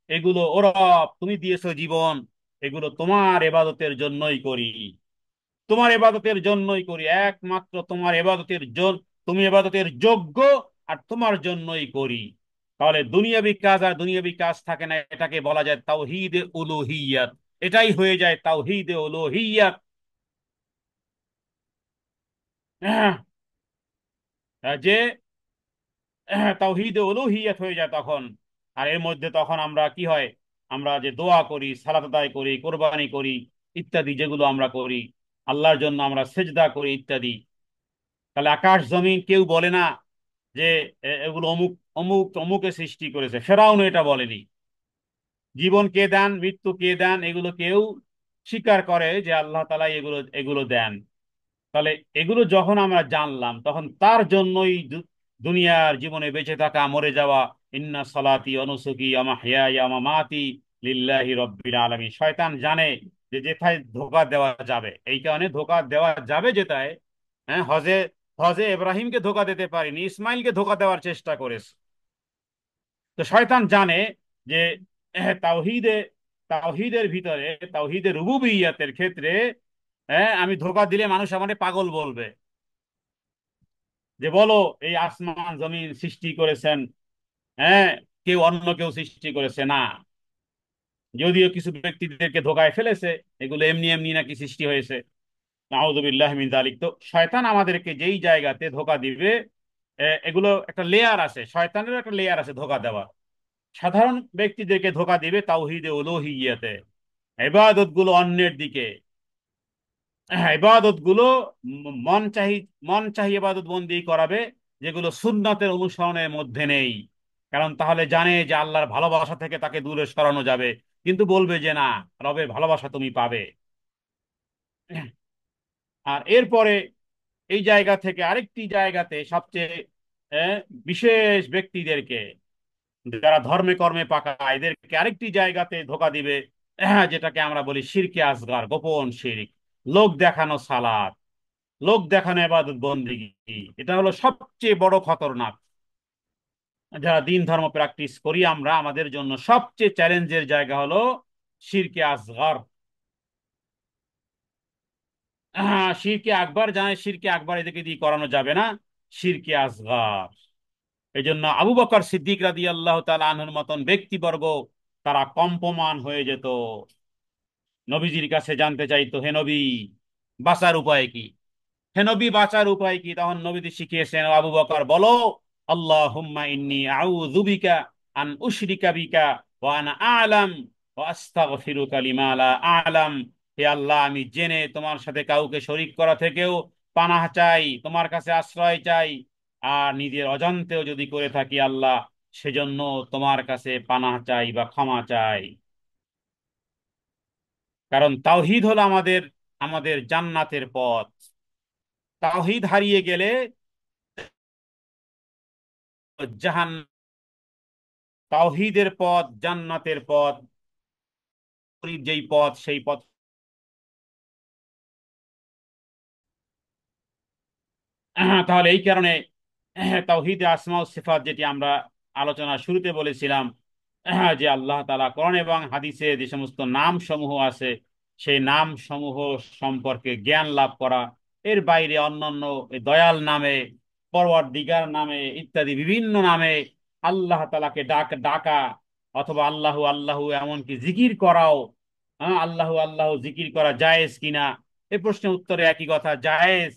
এগুলো ওরা, তুমি দিয়েছো জীবন, এগুলো তোমার এবাদতের জন্যই করি, তোমার এবাদতের জন্যই করি, একমাত্র তোমার এবাদতের জন্য, তুমি এবাদতের যোগ্য, আর তোমার জন্যই করি। তাহলে দুনিয়াবি কাজ আর দুনিয়াবি কাজ থাকে না, এটাকে বলা যায় তাওহীদে উলুহিয়াত। এটাই হয়ে যায় তাওহীদে উলুহিয়াত। আহ, যে তাওহীদে উলুহিয়াত হয়ে যায় তখন। আর এর মধ্যে তখন আমরা কি হয়, আমরা যে দোয়া করি, সালাত আদায় করি, কোরবানি করি, ইত্যাদি যেগুলো আমরা করি, আল্লাহর জন্য আমরা সেজদা করি ইত্যাদি। তাহলে আকাশ জমিন কেউ বলে না যে এগুলো অমুক অমুক অমুকে সৃষ্টি করেছে, ফেরাউন এটা বলেনি। জীবন কে দেন, মৃত্যু কে দেন, এগুলো কেউ স্বীকার করে যে আল্লাহ তাআলা এগুলো এগুলো দেন। তাহলে এগুলো যখন আমরা জানলাম, তখন তার জন্যই দুনিয়ার জীবনে বেঁচে থাকা, মরে যাওয়া, ইন্না সালাতি ওয়া নুসুকি ওয়া মাহইয়ায়া ওয়া মামাতি লিল্লাহি রাব্বিল আলামিন। শয়তান জানে যে যেথায় ধোঁকা দেওয়া যাবে, এই কারণে ধোঁকা দেওয়া যাবে যেটায়, হ্যাঁ, হজে হজে ইব্রাহিমকে ধোঁকা দিতে পারিনি, ইসমাইলকে ধোঁকা দেওয়ার চেষ্টা করেছে। তো শয়তান জানে যে তাওহীদে, তাওহীদের ভিতরে, তাওহীদের রুবুবিয়্যাতের ক্ষেত্রে, হ্যাঁ, আমি ধোঁকা দিলে মানুষ আমাকে পাগল বলবে, যে বলো এই আসমান জমিন সৃষ্টি করেছেন, হ্যাঁ, কেউ অন্য কেউ সৃষ্টি করেছে না। যদিও কিছু ব্যক্তিদেরকে ধোঁকায় ফেলেছে, এগুলো এমনি এমনি নাকি সৃষ্টি হয়েছে, নাউযুবিল্লাহি মিন যালিক। তো শয়তান আমাদেরকে যেই জায়গাতে ধোঁকা দিবে, এগুলো একটা লেয়ার আছে, শয়তানের একটা লেয়ার আছে ধোঁকা দেওয়ার। সাধারণ ব্যক্তিদেরকে ধোঁকা দিবে তাওহীদে উলুহিয়্যাতে, ইবাদত গুলো অন্যের দিকে, ইবাদত গুলো মন চাহি ইবাদত বন্দি করাবে, যেগুলো সুন্নতের অনুসরণের মধ্যে নেই। কারণ তাহলে জানে যে আল্লাহর ভালোবাসা থেকে তাকে দূরে সরানো যাবে, কিন্তু বলবে যে না, রবের ভালোবাসা তুমি পাবে। আর এরপরে এই জায়গা থেকে আরেকটি জায়গাতে সবচেয়ে আহ, বিশেষ ব্যক্তিদেরকে, যারা ধর্মে কর্মে পাকা, এদেরকে আরেকটি জায়গাতে ধোকা দিবে, যেটাকে আমরা বলি শিরকে আসগার, গোপন শিরক, লোক দেখানো সালাত, লোক দেখানো ইবাদত বন্দেগী। এটা হলো সবচেয়ে বড় খতরনাক। যারা দিন ধর্ম প্র্যাকটিস করি আমরা, আমাদের জন্য সবচেয়ে চ্যালেঞ্জের জায়গা হলো শিরকে আসগার। শিরকে আকবার জানে, শিরকে আকবার এদেরকে দিয়ে করানো যাবে না, শিরকে আসগার। এই জন্য আবু বকর সিদ্দিক রাদিয়াল্লাহু তাআলা আনহুর মতন ব্যক্তিবর্গ, তারা কম্পমান হয়ে যেত, নবীজির কাছে জানতে চাইতো, হে নবী, বাঁচার উপায় কি, হে নবী বাঁচার উপায় কি। তখন নবীজি শিখিয়েছেন, "ও আবু বকর, বলো, আল্লাহুম্মা ইন্নী আউযু বিকা আন উশরিকা বিকা ওয়া আনা আ'লাম ওয়া আস্তাগফিরুকা লিমা লা আ'লাম।" হে আল্লাহ, আমি জেনে তোমার সাথে কাউকে শরীক করা থেকেও পানাহ চাই, তোমার কাছে আশ্রয় চাই, আর নিজের অজান্তেও যদি করে থাকি আল্লাহ, সেজন্য তোমার কাছে পানাহ চাই বা ক্ষমা চাই। কারণ তাওহীদ হলো আমাদের, আমাদের জান্নাতের পথ। তাওহীদ হারিয়ে গেলে জাহান, তাওহীদের পথ জান্নাতের পথ, যেই পথ সেই পথ। তাহলে এই কারণে তাওহীদে আসমা ও সিফাত, যেটি আমরা আলোচনা শুরুতে বলেছিলাম, যে আল্লাহ তাআলা কোরআন এবং হাদিসে যে সমস্ত নাম সমূহ আছে, সেই নাম সমূহ সম্পর্কে জ্ঞান লাভ করা, এর বাইরে অন্যান্য এই দয়াল নামে, পরওয়ারদিগার নামে ইত্যাদি বিভিন্ন নামে আল্লাহ তাআলাকে ডাকা, অথবা আল্লাহু আল্লাহু এমনকি জিকির করাও, আল্লাহু আল্লাহু জিকির করা জায়েজ কিনা, এই প্রশ্নের উত্তরে একই কথা, জায়েজ,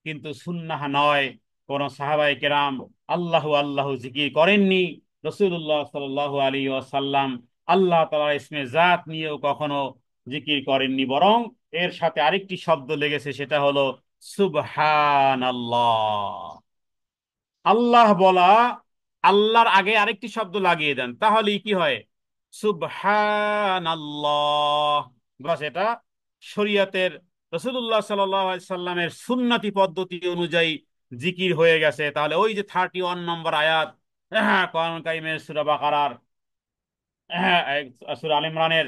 কিন্তু সুন্নাহ নয়। কোন সাহাবায়ে কেরাম আল্লাহু আল্লাহু জিকির করেননি। রাসূলুল্লাহ সাল্লাল্লাহু আলাইহি ওয়াসাল্লাম আল্লাহ তাআলার ইসমে জাত নিয়েও কখনো জিকির করেননি, বরং এর সাথে আরেকটি শব্দ লেগেছে, সেটা হলো সুবহানাল্লাহ। আল্লাহ বলা, আল্লাহর আগে আরেকটি শব্দ লাগিয়ে দেন, তাহলে কি হয়? সুবহানাল্লাহ। বাস, এটা শরীয়তের রাসূলুল্লাহ সাল্লাল্লাহু আলাইহি সাল্লামের সুন্নতি পদ্ধতি অনুযায়ী জিকির হয়ে গেছে। তাহলে ওই যে 31 নম্বর আয়াত, হ্যাঁ, কোরআন কারীমের সূরা বাকারার, হ্যাঁ, সূরা আল ইমরানের,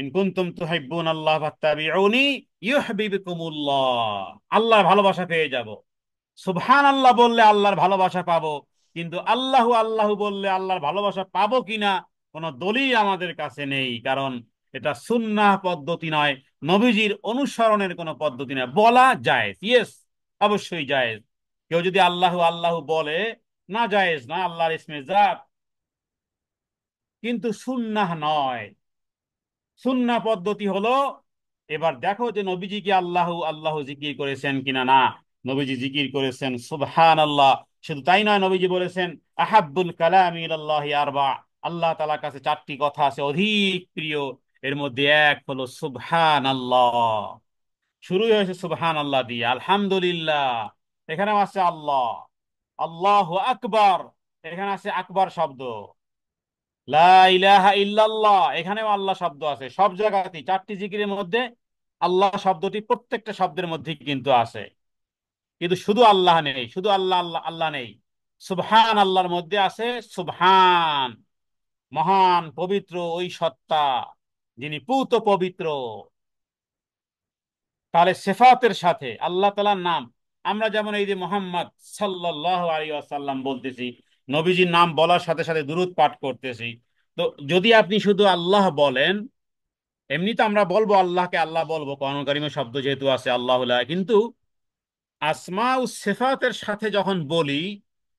ইন কুনতুম তুহিব্বুন আল্লাহ ফাত্তাবিউনি ইউহিব্বুকুমুল্লাহ, আল্লাহর ভালোবাসা পেয়ে যাব। সুবহান আল্লাহ বললে আল্লাহর ভালোবাসা পাবো, কিন্তু আল্লাহু আল্লাহু বললে আল্লাহর ভালোবাসা পাবো কিনা কোনো দলিল আমাদের কাছে নেই, কারণ এটা সুন্নাহ পদ্ধতি নয়, নবীজির অনুসরণের কোনো পদ্ধতি নয়। বলা জায়েজ, ইয়েস, অবশ্যই জায়েজ। কেউ যদি আল্লাহু আল্লাহু বলে, না জায়েজ না, আল্লাহর ইসমে জাত, কিন্তু সুন্নাহ নয়। সুন্নাহ পদ্ধতি হলো, এবার দেখো যে নবীজি কি আল্লাহু আল্লাহু জিকির করেছেন কিনা। না, নবীজি জিকির করেছেন সুবহান আল্লাহ। শুধু তাই নয়, নবীজি বলেছেন আহাব্বুল কালামি ইলাল্লাহি আরবা, আল্লাহ তাআলার কাছে চারটি কথা আছে অধিক প্রিয়, এর মধ্যে এক হলো সুবহান আল্লাহ। শুরুই হয়েছে সুবহান আল্লাহ দিয়ে। আলহামদুলিল্লাহ, এখানেও আছে আল্লাহ। আল্লাহু আকবার, এখানে আছে আকবার শব্দ। লা ইলাহা ইল্লাল্লাহ, এখানেও আল্লাহ শব্দ আছে। সব জায়গাতেই চারটি জিকিরের মধ্যে আল্লাহ শব্দটি প্রত্যেকটা শব্দের মধ্যে কিন্তু আছে। কিন্তু শুধু আল্লাহ নেই, শুধু আল্লাহ আল্লাহ আল্লাহ নেই। সুবহান আল্লাহর মধ্যে আছে সুবহান, মহান পবিত্র ওই সত্তা যিনি পূত পবিত্র। তাহলে সেফাতের সাথে আল্লাহ তাআলার নাম, আমরা যেমন এই যে মোহাম্মদ সাল্লাল্লাহু আলাইহি ওয়াসাল্লাম বলতেছি, নবীজির নাম বলার সাথে সাথে দুরূদ পাঠ করতেছি। তো যদি আপনি শুধু আল্লাহ বলেন, এমনি তো আমরা বলবো আল্লাহকে আল্লাহ বলবো, কোরআন কারীমে শব্দ যেহেতু আছে আল্লাহ, কিন্তু আসমা ও সিফাতের সাথে যখন বলি,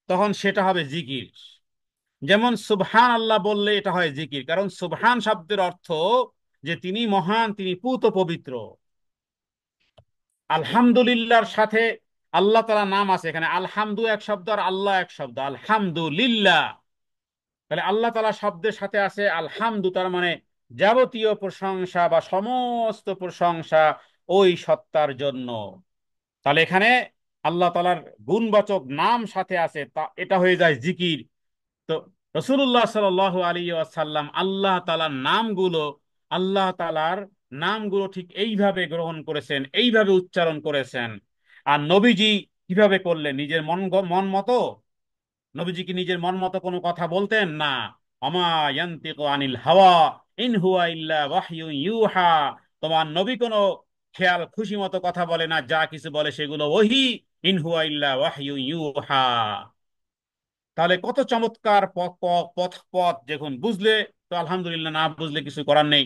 তখন সেটা হবে জিকির। যেমন সুবহান আল্লাহ বললে এটা হয় জিকির, কারণ সুবহান শব্দের অর্থ যে তিনি মহান, তিনি পূত পবিত্র। আলহামদুলিল্লাহর সাথে আল্লাহ তাআলা নাম আছে, এখানে আলহামদু এক শব্দ আর আল্লাহ এক শব্দ, আলহামদুলিল্লাহ। তাহলে আল্লাহ তাআলা শব্দের সাথে আছে আলহামদু, তার মানে যাবতীয় প্রশংসা বা সমস্ত প্রশংসা ওই সত্তার জন্য। তাহলে এখানে আল্লাহ তাআলার গুণবাচক নাম সাথে আছে, তা এটা হয়ে যায় জিকির। তো রাসূলুল্লাহ সাল্লাল্লাহু আলাইহি ওয়াসাল্লাম আল্লাহ তাআলার নামগুলো ঠিক এইভাবে গ্রহণ করেছেন, এইভাবে উচ্চারণ করেছেন। আর নবীজি কিভাবে করলেন? নিজের মন মতো? নবীজি কি নিজের মন মতো কোনো কথা বলতেন? না। আমা ইয়ান্তিকু আনিল হাওয়া ইন হুয়া ইল্লা ওয়াহয়ুন ইউহা। তোমার নবী কোনো খেয়াল খুশি মতো কথা বলে না, যা কিছু বলে সেগুলো ওহী। ইন হুয়া ইল্লা ওয়াহয়ুন ইউহা। তাহলে কত চমৎকার পথ পথ পথ পথ, যখন বুঝলে তো আলহামদুলিল্লাহ, না বুঝলে কিছু করার নেই।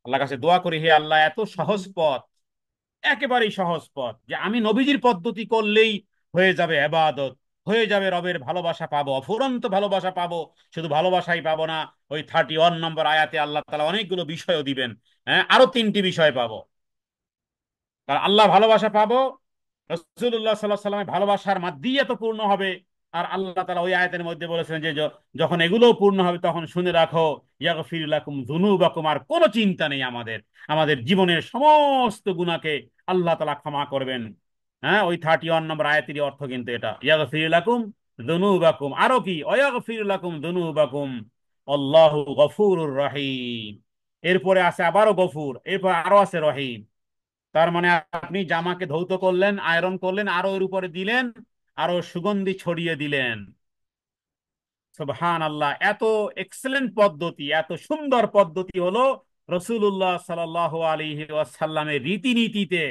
আল্লাহর কাছে দোয়া করি, হে আল্লাহ, এত সহজ পথ, একেবারেই সহজ পথ, যে আমি নবীজির পদ্ধতি করলেই হয়ে যাবে ইবাদত, হয়ে যাবে রবের ভালোবাসা পাবো, অফুরন্ত ভালোবাসা পাবো। শুধু ভালোবাসাই পাবো না, ওই 31 নম্বর আয়াতে আল্লাহ তাআলা অনেকগুলো বিষয়ও দিবেন। হ্যাঁ, আরো 3টি বিষয় পাবো। কারণ আল্লাহ ভালোবাসা পাবো, রাসূলুল্লাহ সাল্লাল্লাহু আলাইহি সাল্লামের ভালোবাসার মাধ্যমেই এত পূর্ণ হবে। আর আল্লাহ তাআলা ওই আয়াতের মধ্যে বলেছেন যে যখন এগুলো পূর্ণ হবে, তখন শুনে রাখো ইয়াগফির লাকুম যুনুবাকুম, আর কোনো চিন্তা নেই, আমাদের আমাদের জীবনের সমস্ত গুনাহকে আল্লাহ তাআলা ক্ষমা করবেন। হ্যাঁ, ওই 31 নম্বর আয়াতেরই অর্থ কিন্তু এটা, ইয়াগফির লাকুম যুনুবাকুম। আরো কি, ওয়াগফির লাকুম যুনুবাকুম আল্লাহু গফুরুর রহিম। এরপরে আছে আবারও গফুর, এরপর আরো আছে রহিম। তার মানে আপনি জামাকে ধৌত করলেন, আয়রন করলেন, আরো এর উপরে দিলেন, আরো সুগন্ধি ছড়িয়ে দিলেন। সুবহান আল্লাহ, এত এক্সেলেন্ট পদ্ধতি, এত সুন্দর পদ্ধতি হলো রাসূলুল্লাহ সাল্লাল্লাহু আলাইহি ওয়াসাল্লামের রীতিনীতিতে।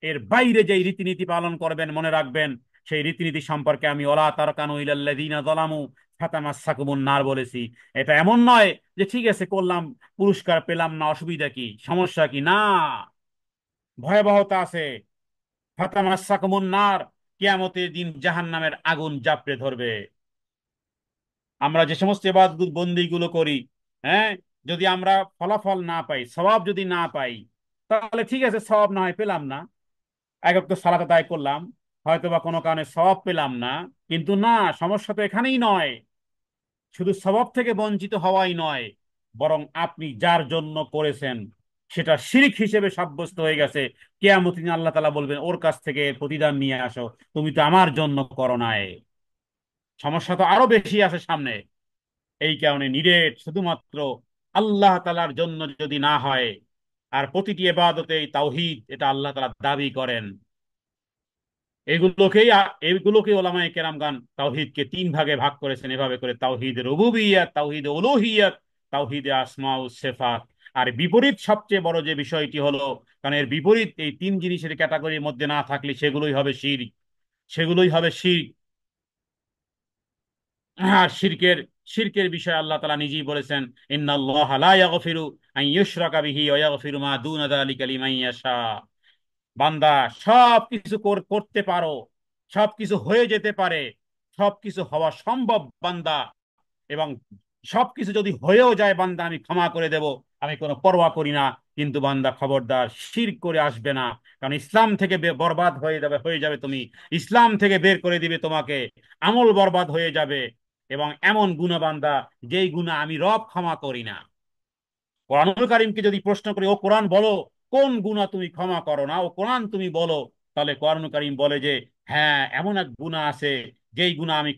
এর বাইরে যে রীতিনীতি পালন করবেন, মনে রাখবেন সেই রীতিনীতি সম্পর্কে আমি ওয়ালা তারকানু ইলাল্লাযিনা যালামু ফাতামাসসাকুমুন নার বলেছি। এটা এমন নয় যে ঠিক আছে করলাম, পুরস্কার পেলাম না, অসুবিধা কি, সমস্যা কি, না, ভয়াবহতা আছে। ফাতামাসসাকুমুন নার, কিয়ামতের দিন জাহান্নামের আগুন জাপড়ে ধরবে। আমরা যে সমস্ত ইবাদত বন্দিগুলো করি, হ্যাঁ, যদি আমরা ফলাফল না পাই, সওয়াব যদি না পাই, তাহলে ঠিক আছে, সওয়াব না হয় পেলাম না। এক ওয়াক্ত সালাত আদায় করলাম, হয়তো বা কোনো কারণে সওয়াব পেলাম না, কিন্তু না, সমস্যা তো এখানেই নয়। শুধু সওয়াব থেকে বঞ্চিত হওয়াই নয়, বরং আপনি যার জন্য করেছেন সেটা শিরক হিসেবে সাব্যস্ত হয়ে গেছে। কিয়ামত দিন আল্লাহ তাআলা বলবেন ওর কাছ থেকে প্রতিদান নিয়ে আসো, তুমি তো আমার জন্য করো নাই। সমস্যা তো আরো বেশি আছে সামনে। এই কারণে নিরেট শুধুমাত্র আল্লাহ তাআলার জন্য যদি না হয়, আর প্রতিটি ইবাদতে তাওহীদ এটা আল্লাহ তাআলা দাবি করেন, এগুলোকেই ওলামায়ে কেরামগণ তাওহীদকে তিন ভাগে ভাগ করেছেন এভাবে করে: তাওহীদ রুবুবিয়্যাত, তাওহীদ উলুহিয়্যাত, তাওহীদ আসমা ও সিফাত। আর বিপরীত সবচেয়ে বড় যে বিষয়টি হলো, কারণ এর বিপরীত এই তিন জিনিসের ক্যাটাগরির মধ্যে না থাকলে সেগুলোই হবে শিরক, সেগুলোই হবে শিরক। আর শিরকের শিরকের বিষয়ে আল্লাহ তাআলা নিজেই বলেছেন, ইন্নাল্লাহা লা ইয়াগফিরু আন ইউশরাকা বিহি ওয়া ইয়াগফিরু মা দুনা যালিকা লিমান ইয়াশা। বান্দা সব কিছু করতে পারো, সব কিছু হয়ে যেতে পারে, সব কিছু হওয়া সম্ভব বান্দা, এবং সবকিছু যদি হয়েও যায় বান্দা আমি ক্ষমা করে দেব, আমি কোনো পরোয়া করি না। কিন্তু বান্দা খবরদার শিরক করে আসবে না, কারণ ইসলাম থেকে বরবাদ হয়ে যাবে তুমি, ইসলাম থেকে বের করে দিবে তোমাকে, আমল বরবাদ হয়ে যাবে। এবং এমন গুনাহ বান্দা যেই গুনাহ আমি রব ক্ষমা করি না। কোরআনুল কারীমকে যদি প্রশ্ন করি, ও কোরআন বলো কোন গুনাহ তুমি ক্ষমা করো না, ও কোরআন তুমি বলো, তাহলে কোরআনুল কারীম বলে যে হ্যাঁ এমন এক গুনাহ আছে যেই গুনাহ আমি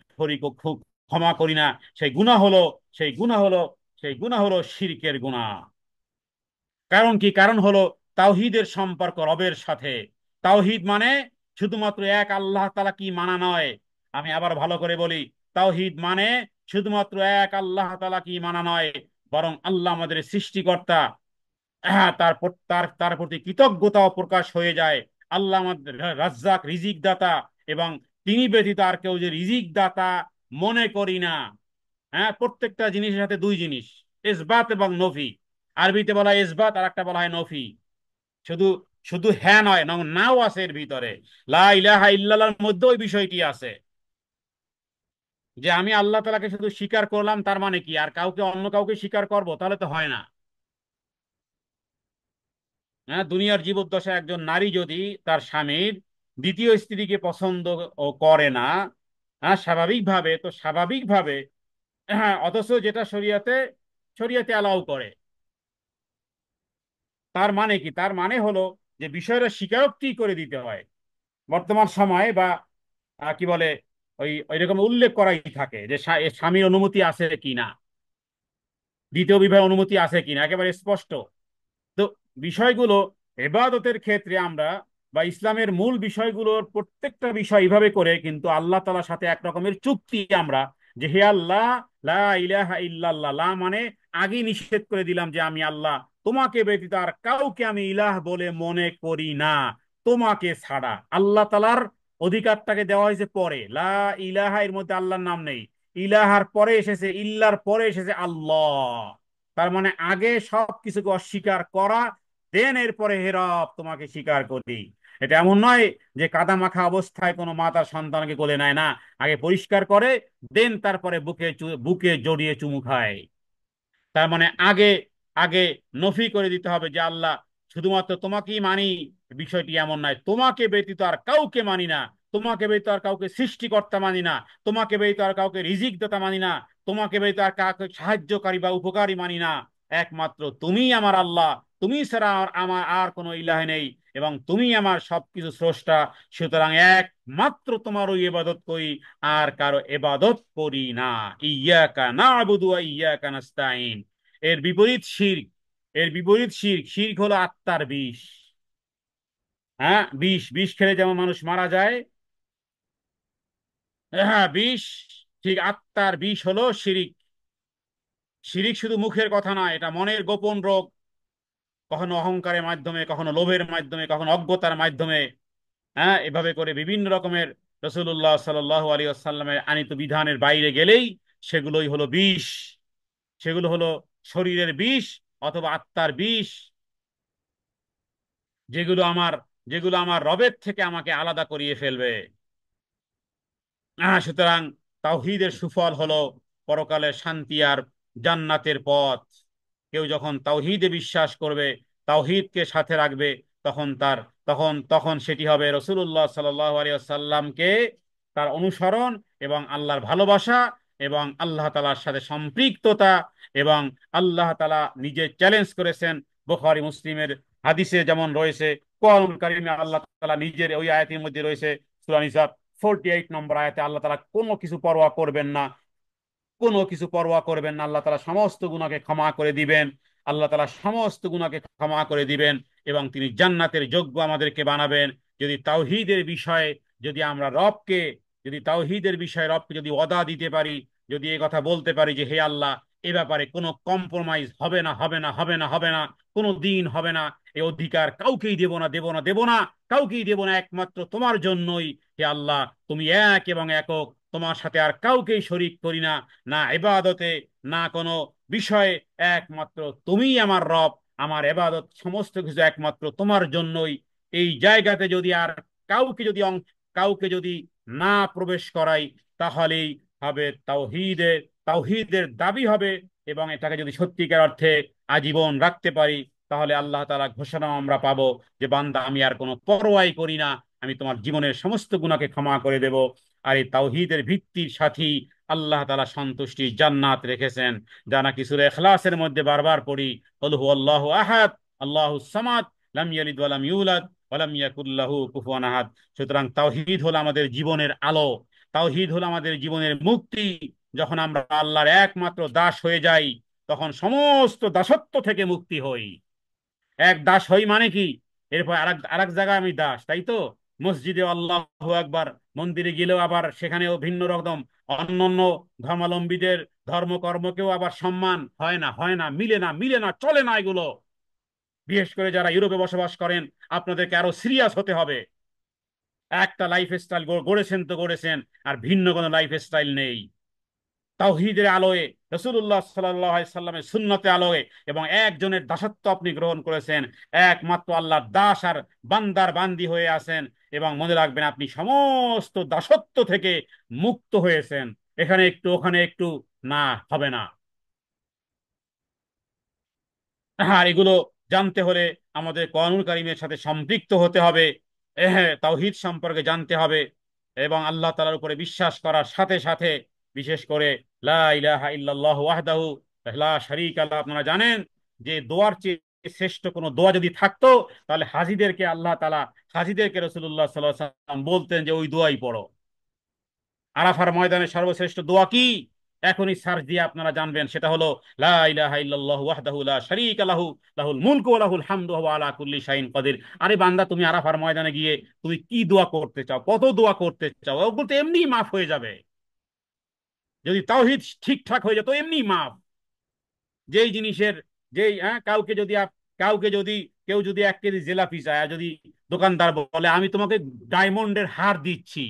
খুব ক্ষমা করি না। সেই গুনাহ হলো সেই গুনাহ হলো সেই গুনাহ হলো শিরকের গুনাহ। কারণ কি? কারণ হলো তাওহীদের সম্পর্ক রবের সাথে। তাওহীদ মানে শুধুমাত্র এক আল্লাহ তাআলা কি মানা নয়। আমি আবার ভালো করে বলি, তাওহীদ মানে শুধুমাত্র এক আল্লাহ তাআলা কি মানা নয়, বরং আল্লাহ আমাদের সৃষ্টিকর্তা। হ্যাঁ, তার তার প্রতি কৃতজ্ঞতাও প্রকাশ হয়ে যায়। আল্লাহ আমাদের রাজ্জাক, রিজিক দাতা, এবং তিনি ব্যতীত আর কেউ যে রিজিক দাতা মনে করি না। হ্যাঁ, প্রত্যেকটা জিনিসের সাথে দুই জিনিস, ইসবাত এবং নফি। আরবিতে বলা হয় ইসবাত, আর একটা বলা হয় নফি। শুধু শুধু হ্যাঁ নয়, নাও আছে এর ভিতরে। লা ইলাহা ইল্লাল্লাহর মধ্যে ওই বিষয়টি আছে, যে আমি আল্লাহ তাআলাকে শুধু স্বীকার করলাম, তার মানে কি আর কাউকে অন্য কাউকে স্বীকার করব? তাহলে তো হয় না। হ্যাঁ, দুনিয়ার জীবদ্দশায় একজন নারী যদি তার স্বামীর দ্বিতীয় স্ত্রীকে পছন্দ ও করে না, হ্যাঁ স্বাভাবিকভাবে, তো স্বাভাবিকভাবে, হ্যাঁ, অথচ যেটা শরিয়াতে শরিয়াতে অ্যালাউ করে, তার মানে কি? তার মানে হলো যে বিষয়টা স্বীকারোক্তি করে দিতে হয় বর্তমান সময়ে, বা কি বলে, ওই রকম উল্লেখ করাই থাকে যে স্বামীর অনুমতি আছে কিনা, দ্বিতীয় বিবাহের অনুমতি আছে কিনা, একেবারে স্পষ্ট। তো বিষয়গুলো এবাদতের ক্ষেত্রে আমরা, বা ইসলামের মূল বিষয়গুলোর প্রত্যেকটা বিষয় এইভাবে করে কিন্তু আল্লাহ তাআলার সাথে এক রকমের চুক্তি আমরা, যে হে আল্লাহ, লা ইলাহা ইল্লাল্লাহ, লা মানে আগেই নিষেধ করে দিলাম যে আমি আল্লাহ, তোমাকে ব্যতীত আর কাউকে আমি ইলাহ বলে মনে করি না, তোমাকে ছাড়া। আল্লাহ তাআলার অধিকারটাকে দেওয়া হয়েছে পরে, লা ইলাহা এর মধ্যে আল্লাহর নাম নেই, ইলাহার পরে এসেছে, ইল্লার পরে এসেছে আল্লাহ। তার মানে আগে সব কিছুকে অস্বীকার করা, দেন এরপরে হে রব তোমাকে স্বীকার করি। এটা এমন নয় যে কাদা মাখা অবস্থায় কোনো মা তার সন্তানকে কোলে নেয় না, আগে পরিষ্কার করে দেন তারপরে বুকে জড়িয়ে চুমু খায়। তার মানে আগে আগে নফি করে দিতে হবে যে আল্লাহ শুধুমাত্র তোমাকেই মানি। বিষয়টি এমন নয়, তোমাকে ব্যতীত আর কাউকে মানি না, তোমাকে ব্যতীত আর কাউকে সৃষ্টিকর্তা মানি না, তোমাকে ব্যতীত আর কাউকে রিজিক দাতা মানি না, তোমাকে ব্যতীত আর কাউকে সাহায্যকারী বা উপকারী মানি না। একমাত্র তুমি আমার আল্লাহ, তুমি ছাড়া আমার আর কোনো ইলাহ নেই, এবং তুমি আমার সবকিছু স্রষ্টা। সুতরাং একমাত্র তোমারও ইবাদত করি, আর কারো ইবাদত করি না। ইয়াকা না'বুদু ওয়া ইয়াকা নাস্তাইন। এর বিপরীত শিরক। শিরক হলো আত্মার বিষ। হ্যাঁ, বিষ বিষ খেলে যেমন মানুষ মারা যায়, হ্যাঁ বিষ, ঠিক আত্মার বিষ হলো শিরিক। শিরিক শুধু মুখের কথা নয়, এটা মনের গোপন রোগ। কখনো অহংকারের মাধ্যমে, কখনো লোভের মাধ্যমে, কখনো অজ্ঞতার মাধ্যমে, হ্যাঁ এভাবে করে বিভিন্ন রকমের রাসূলুল্লাহ সাল্লাল্লাহু আলাইহি ওয়াসাল্লামের আনিত বিধানের বাইরে গেলেই সেগুলোই হলো বিষ। সেগুলো হলো শরীরের বিষ অথবা আত্মার বিষ, যেগুলো আমার যেগুলো আমার রবের থেকে আমাকে আলাদা করিয়ে ফেলবে। সুতরাং তাওহীদের সুফল হলো পরকালে শান্তি আর জান্নাতের পথ। কেউ যখন তাওহীদে বিশ্বাস করবে, তাওহীদকে সাথে রাখবে, তখন তার তখন তখন সেটি হবে রাসূলুল্লাহ সাল্লাল্লাহু আলাইহি ওয়াসাল্লামকে তার অনুসরণ এবং আল্লাহর ভালোবাসা, এবং আল্লাহ তাআলার সাথে সম্পৃক্ততা, এবং আল্লাহ তাআলা নিজে চ্যালেঞ্জ করেছেন। বুখারী মুসলিমের হাদিসে যেমন রয়েছে, কোরআনুল কারীমে আল্লাহ তাআলা নিজের ওই আয়াতের মধ্যে রয়েছে, সূরা নিসা 48 নম্বর আয়াতে আল্লাহ তাআলা কোনো কিছু পরোয়া করবেন না, কোনো কিছু পরোয়া করবেন না। আল্লাহ তাআলা সমস্ত গুনাহকে ক্ষমা করে দিবেন, আল্লাহ তাআলা সমস্ত গুনাহকে ক্ষমা করে দিবেন, এবং তিনি জান্নাতের যোগ্য আমাদেরকে বানাবেন যদি তাওহীদের বিষয়ে, যদি আমরা রবকে, যদি তাওহীদের বিষয়ে রবকে যদি ওয়াদা দিতে পারি, যদি এই কথা বলতে পারি যে হে আল্লাহ, এ ব্যাপারে কোনো কম্প্রোমাইজ হবে না, হবে না, হবে না, হবে না, কোনো দিন হবে না। এই অধিকার কাউকেই দেব না, দেব না, দেব না, কাউকেই দেব না, একমাত্র তোমার জন্যই। হে আল্লাহ, তুমি এক এবং একক, তোমার সাথে আর কাউকেই শরীক করি না, না ইবাদতে, না কোনো বিষয়ে। একমাত্র তুমিই আমার রব, আমার ইবাদত সমস্ত কিছু একমাত্র তোমার জন্যই। এই জায়গাতে যদি আর কাউকে যদি কাউকে যদি না প্রবেশ করাই, তাহলেই হবে তাওহীদের, তাওহীদের দাবি হবে। এবং এটাকে যদি সত্যিকার অর্থে আজীবন রাখতে পারি, তাহলে আল্লাহ তাআলা ঘোষণা আমরা পাবো যে বান্দা, আমি আর কোনো পরোয়াই করি না, আমি তোমার জীবনের সমস্ত গুনাহকে ক্ষমা করে দেব। আর এই তাওহীদের ভিত্তির সাথী আল্লাহ তাআলা সন্তুষ্টি জান্নাত রেখেছেন, যা নাকি সূরা ইখলাসের মধ্যে বারবার পড়ি, কুল হুয়াল্লাহু আহাদ, আল্লাহুস সামাদ, লাম ইয়ালিদ ওয়া লাম ইউলাদ ওয়া লাম ইয়াকুল লাহু কুফুয়ান আহাদ। সুতরাং তাওহীদ হলো আমাদের জীবনের আলো, তাওহীদ হলো আমাদের জীবনের মুক্তি। যখন আমরা আল্লাহর একমাত্র দাস হয়ে যাই, তখন সমস্ত দাসত্ব থেকে মুক্তি হই। এক দাস হই মানে কি, এরপর আরেক আরেক জায়গায় আমি দাস, তাই তো? মসজিদে আল্লাহু আকবার, মন্দিরে গেলেও আবার সেখানেও ভিন্ন রকম, অন্যান্য ধর্মাবলম্বীদের ধর্মকর্মকেও আবার সম্মান হয় না, হয় না, মিলে না, মিলে না, চলে না এগুলো। বিশেষ করে যারা ইউরোপে বসবাস করেন, আপনাদেরকে আরো সিরিয়াস হতে হবে। একটা লাইফ স্টাইল গড়েছেন তো গড়েছেন, আর ভিন্ন কোনো লাইফ স্টাইল নেই। তাওহীদের আলোয়, রাসূলুল্লাহ সাল্লাল্লাহু আলাইহি সাল্লামের সুন্নতে আলোয়, এবং একজনের দাসত্ব আপনি গ্রহণ করেছেন, একমাত্র আল্লাহর দাস আর বান্দার বান্দি হয়ে আছেন। এবং মনে রাখবেন, আপনি সমস্ত দাসত্ব থেকে মুক্ত হয়েছেন। এখানে একটু ওখানে একটু না, হবে না। আর এগুলো জানতে হলে আমাদের কোরআনুল কারীমের সাথে সম্পৃক্ত হতে হবে, তাওহীদ সম্পর্কে জানতে হবে, এবং আল্লাহ তাআলার উপরে বিশ্বাস করার সাথে সাথে, বিশেষ করে লা ইলাহা ইল্লাল্লাহু ওয়াহদাহু লা শারীকা লাহু। আপনারা জানেন যে দোয়ার চেয়ে শ্রেষ্ঠ কোনো দোয়া যদি থাকতো, তাহলে হাজীদেরকে আল্লাহ তাআলা, হাজীদেরকে রাসূলুল্লাহ সাল্লাল্লাহু আলাইহি ওয়াসাল্লাম বলতেন যে ওই দোয়াই পড়ো। আরাফার ময়দানে সর্বশ্রেষ্ঠ দোয়া কি? এখনই সার্চ দিয়ে আপনারা জানবেন, সেটা হলো লা ইলাহা ইল্লাল্লাহু ওয়াহদাহু লা শারীকা লাহু, লাহুল মুলকু ওয়া লাহুল হামদু ওয়া আলা কুল্লি শাইইন কাদির। আরে বান্দা, তুমি আরাফার ময়দানে গিয়ে তুমি কি দোয়া করতে চাও, কত দোয়া করতে চাও, ওগুলো তো এমনিই মাফ হয়ে যাবে। যদি তাওহীদ ঠিকঠাক হয়ে যেত, এমনি মাফ। যেই জিনিসের, যেই কাউকে যদি কাউকে যদি, কেউ যদি 1 কেজি জিলাপি চায়, আর যদি দোকানদার বলে আমি তোমাকে ডায়মন্ডের হার দিচ্ছি,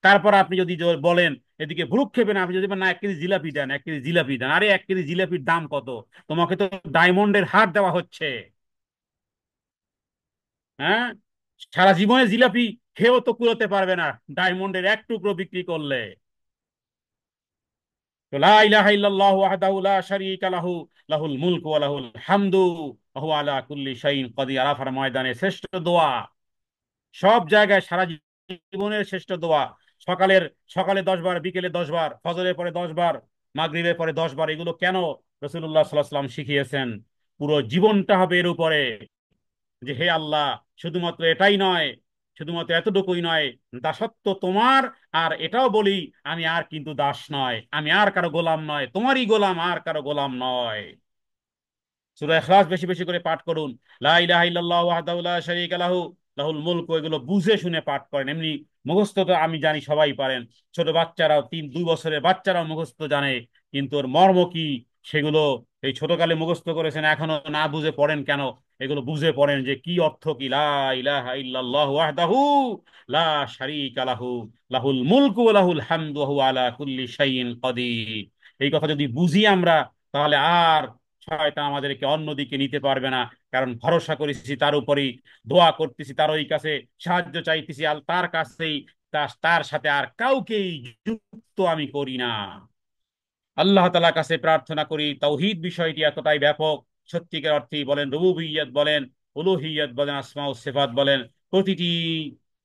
তারপর আপনি যদি বলেন এদিকে ভ্রুক্ষেপে না, আপনি যদি বলেন, না 1 কেজি জিলাপি দেন, 1 কেজি জিলাপি দেন, আরে 1 কেজি জিলাপির দাম কত? তোমাকে তো ডায়মন্ডের হার দেওয়া হচ্ছে। হ্যাঁ, সারা জীবনে জিলাপি খেয়েও তো কুলোতে পারবে না ডায়মন্ডের এক টুকরো বিক্রি করলে। তো লা ইলাহা ইল্লাল্লাহু ওয়াহদাহু লা শারীকা লাহু, লাহুল মুলকু ওয়া লাহুল হামদু ওয়া হুয়া আলা কুল্লি শাইইন কাদির। আরাফার ময়দানে শ্রেষ্ঠ দোয়া, সব জায়গায় সারা জীবনের শ্রেষ্ঠ দোয়া। সকালের, সকালে 10 বার, বিকেলে 10 বার, ফজরের পরে 10 বার, মাগরিবের পরে 10 বার। এগুলো কেন? রাসূলুল্লাহ সাল্লাল্লাহু আলাইহি ওয়াসাল্লাম শিখিয়েছেন। পুরো জীবনটা হবে এর উপরে, যে হে আল্লাহ, শুধুমাত্র এটাই নয়, শুধুমাত্র এতটুকুই নয়, দাসত্ব তোমার। আর এটাও বলি, আমি আর কিন্তু দাস নয়, আমি আর কারো গোলাম নয়, তোমারই গোলাম, আর কারো গোলাম নয়। সূরা ইখলাস বেশি বেশি করে পাঠ করুন। লা ইলাহা ইল্লাল্লাহু ওয়াহদাহু লা শারীকা লাহু, লাহুল মুলক। এগুলো বুঝে শুনে পাঠ করেন। এমনি মুখস্থ তো আমি জানি সবাই পারেন, ছোট বাচ্চারাও, 3-2 বছরের বাচ্চারাও মুখস্থ জানে, কিন্তু ওর মর্ম কি, সেগুলো এই ছোটকালে মুখস্থ করেছেন, এখনো না বুঝে পড়েন কেন? এগুলো বুঝে পড়েন যে কি অর্থ, কি লা ইলাহা ইল্লাল্লাহু ওয়াহদাহু লা শারীকা লাহু, লাহুল মুলকু ওয়া লাহুল হামদু ওয়া হুয়া আলা কুল্লি শাইইন কাদির। এই কথা যদি বুঝি আমরা, তাহলে আর শয়তান আমাদেরকে অন্যদিকে নিতে পারবে না। কারণ ভরসা করেছি তার উপরেই, দোয়া করতেছি তার ওই কাছে, সাহায্য চাইতেছি আর তার কাছেই, তার সাথে আর কাউকেই যুক্ত আমি করি না। আল্লাহ তাআলার কাছে প্রার্থনা করি, তাওহীদ বিষয়টি এতটাই ব্যাপক, সত্যিকার অর্থেই বলেন রুবুবিয়্যাত বলেন, উলুহিয়্যাত বলেন, আসমা ও সিফাত বলেন, প্রতিটি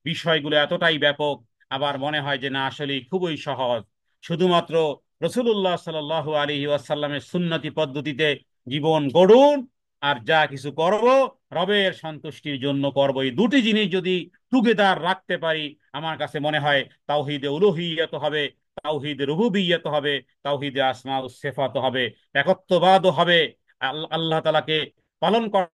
বিষয়গুলো এতটাই ব্যাপক, আবার মনে হয় যে না, আসলে খুবই সহজ। শুধুমাত্র রসুল্লাহ সাল্লাল্লাহু আলাইহি ওয়াসাল্লামের সুন্নতি পদ্ধতিতে জীবন গড়ুন। আর যা কিছু করব রবের সন্তুষ্টির জন্য করব। এই দুটি জিনিস যদি টুগেদার রাখতে পারি, আমার কাছে মনে হয় তাওহীদে উলুহিয়ত হবে, তাওহীদে রুবুবিয়ত হবে, তাওহীদে আসমা ও সিফাত হবে, একত্ববাদও হবে। আল্লাহ তাআলাকে পালন করা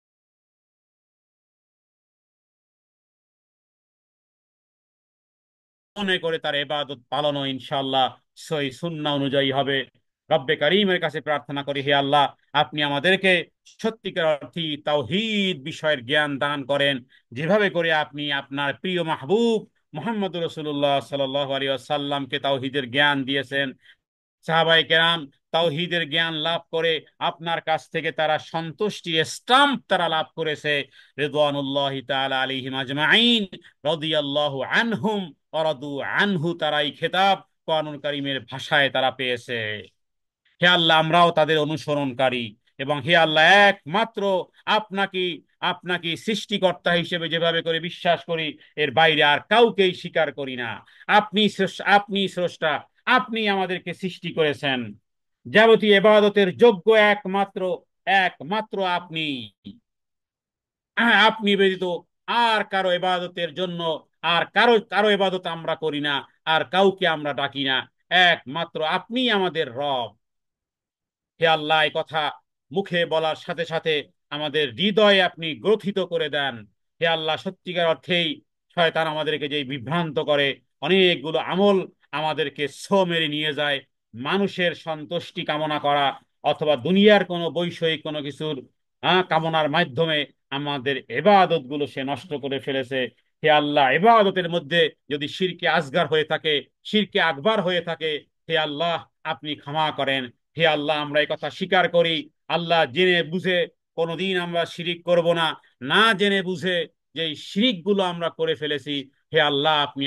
মনে করে তার ইবাদত পালনও ইনশাআল্লাহ সহি সুন্নাহ অনুযায়ী হবে। রব্বে কারীমের কাছে প্রার্থনা করি, হে আল্লাহ, আপনি আমাদেরকে সত্যিকার অর্থে তাওহীদ বিষয়ের জ্ঞান দান করেন, যেভাবে করে আপনি আপনার প্রিয় মাহবুব মুহাম্মদ রাসূলুল্লাহ সাল্লাল্লাহু আলাইহি ওয়াসাল্লামকে তাওহীদের জ্ঞান দিয়েছেন। সাহাবায়ে কেরাম তাওহীদের জ্ঞান লাভ করে আপনার কাছ থেকে তারা সন্তুষ্টি স্টাম্প তারা লাভ করেছে। রিদওয়ানুল্লাহি তাআলা আলাইহিম আজমাইন, রাদিয়াল্লাহু আনহুম ওয়া রাদু আনহু, তারা এই খেতাব কোরআনুল কারীমের ভাষায় তারা পেয়েছে। হে আল্লাহ, আমরাও তাদের অনুসরণকারী। এবং হে আল্লাহ, একমাত্র আপনাকে আপনাকে সৃষ্টিকর্তা হিসেবে যেভাবে করে বিশ্বাস করি, এর বাইরে আর কাউকেই স্বীকার করি না। আপনি স্রষ্টা, আপনি আমাদেরকে সৃষ্টি করেছেন। যাবতীয় ইবাদতের যোগ্য একমাত্র একমাত্র আপনি। আপনি ব্যতীত আর কারো ইবাদতের জন্য আর কারো কারো ইবাদত আমরা করি না, আর কাউকে আমরা ডাকি না। একমাত্র আপনি আমাদের রব। হে আল্লাহ, এই কথা মুখে বলার সাথে সাথে আমাদের হৃদয়ে আপনি গ্রথিত করে দেন। হে আল্লাহ, সত্যিকার অর্থেই শয়তান আমাদেরকে যে বিভ্রান্ত করে, অনেকগুলো আমল আমাদেরকে ছো মেরে নিয়ে যায় মানুষের সন্তুষ্টি কামনা করা অথবা দুনিয়ার কোনো বৈষয়িক কোনো কিছুর কামনার মাধ্যমে আমাদের ইবাদত গুলো সে নষ্ট করে ফেলেছে। হে আল্লাহ, ইবাদতের মধ্যে যদি শিরকে আসগার হয়ে থাকে, শিরকে আকবার হয়ে থাকে, হে আল্লাহ, আপনি ক্ষমা করেন। হে আল্লাহ, আমরা এই কথা স্বীকার করি। আল্লাহ, জেনে বুঝে কোনোদিন আমরা শিরিক করব না। না জেনে বুঝে যে শিরিক গুলো আমরা করে ফেলেছি, হে আল্লাহ, আপনি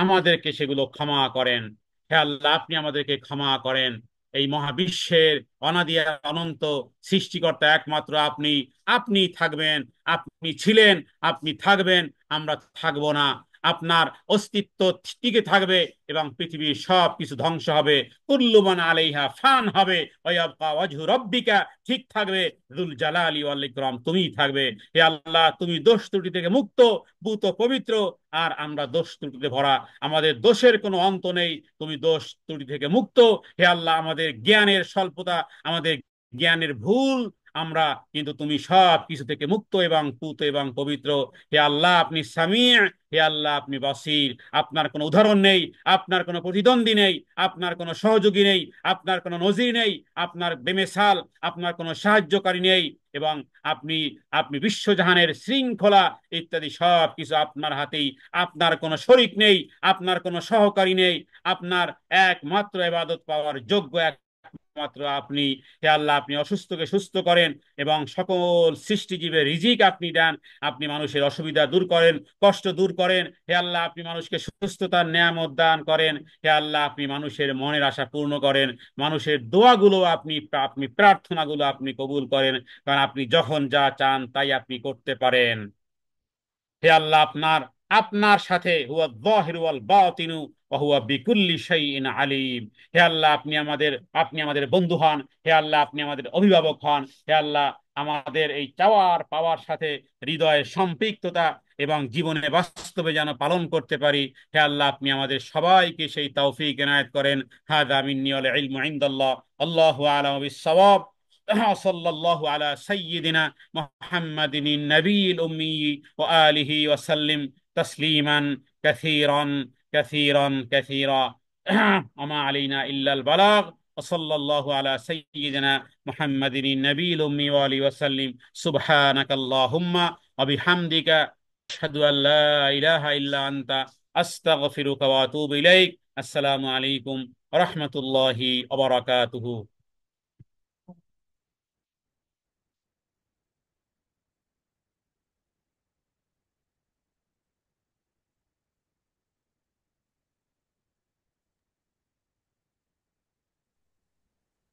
আমাদেরকে সেগুলো ক্ষমা করেন। হে আল্লাহ, আপনি আমাদেরকে ক্ষমা করেন। এই মহাবিশ্বের অনাদি আর অনন্ত সৃষ্টিকর্তা একমাত্র আপনি। আপনি থাকবেন, আপনি ছিলেন, আপনি থাকবেন, আমরা থাকবো না। আপনার অস্তিত্ব টিকে থাকবে এবং পৃথিবীর সব কিছু ধ্বংস হবে। কুল্লু মান আলাইহা ফান হবে, ওয়ায়াবকা ওয়াজহু রাব্বিকা, ঠিক থাকবে। যুল জালালি ওয়াল ইকরাম, তুমিই থাকবে। হে আল্লাহ, তুমি দোষ ত্রুটি থেকে মুক্ত, পূত পবিত্র, আর আমরা দোষ ত্রুটিতে ভরা। আমাদের দোষের কোনো অন্ত নেই, তুমি দোষ ত্রুটি থেকে মুক্ত। হে আল্লাহ, আমাদের জ্ঞানের স্বল্পতা, আমাদের জ্ঞানের ভুল, আমরা কিন্তু তুমি সব কিছু থেকে মুক্ত এবং পূত এবং পবিত্র। হে আল্লাহ, আপনি সামিয়া, হে আল্লাহ, আপনি বাসির। আপনার কোনো উদাহরণ নেই, আপনার কোনো প্রতিদ্বন্দ্বী নেই, আপনার কোনো সহযোগী নেই, আপনার কোনো নজির নেই, আপনার বেমেসাল, আপনার কোনো সাহায্যকারী নেই। এবং আপনি আপনি বিশ্বজাহানের শৃঙ্খলা ইত্যাদি সব কিছু আপনার হাতেই। আপনার কোনো শরিক নেই, আপনার কোনো সহকারী নেই। আপনার একমাত্র ইবাদত পাওয়ার যোগ্য একমাত্র আপনি। হে আল্লাহ, আপনি অসুস্থকে সুস্থ করেন এবং সকল সৃষ্টিজীবের রিজিক আপনি দেন। আপনি মানুষের অসুবিধা দূর করেন, কষ্ট দূর করেন। হে আল্লাহ, আপনি মানুষকে সুস্থতার নেয়ামত দান করেন। হে আল্লাহ, আপনি মানুষের মনের আশা পূর্ণ করেন। মানুষের দোয়াগুলো আপনি আপনি প্রার্থনাগুলো আপনি কবুল করেন। কারণ আপনি যখন যা চান তাই আপনি করতে পারেন। হে আল্লাহ, আপনার আপনার সাথে হুয়া যাহিরু ওয়াল বাতিনু ওয়া হুয়া বিকুল্লি শাইইন আলিম। হে আল্লাহ, আপনি আমাদের বন্ধু হন। হে আল্লাহ, আপনি আমাদের অভিভাবক হন। হে আল্লাহ, আমাদের এই চাওয়ার পাওয়ার সাথে হৃদয়ের সম্পৃক্ততা এবং জীবনে বাস্তবে যেন পালন করতে পারি। হে আল্লাহ, আপনি আমাদের সবাইকে সেই তৌফিক এনায়েত করেন। হাযা মিন্নি ওয়াল ইলমু ইনদাল্লাহ। আল্লাহু আ'লামু বিস-সাওয়াব। সাল্লাল্লাহু আলা সাইয়্যিদিনা মুহাম্মাদিন নবিয়্যিল উম্মি وآله وسلم تسليما كثيرا كثيرا كثيرا. وما علينا إلا البلاغ. وصلى الله على سيدنا محمد النبي الأمي وآله وسلم. سبحانك اللهم وبحمدك، أشهد أن لا إله إلا أنت، أستغفرك وأتوب إليك. السلام عليكم ورحمة الله وبركاته.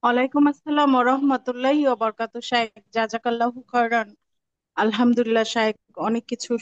ওয়ালাইকুম আসসালাম ওয়া রাহমাতুল্লাহি ওয়া বারাকাতুহু। শাইখ, জাযাকাল্লাহু খাইরান। আলহামদুলিল্লাহ শাইখ, অনেক কিছু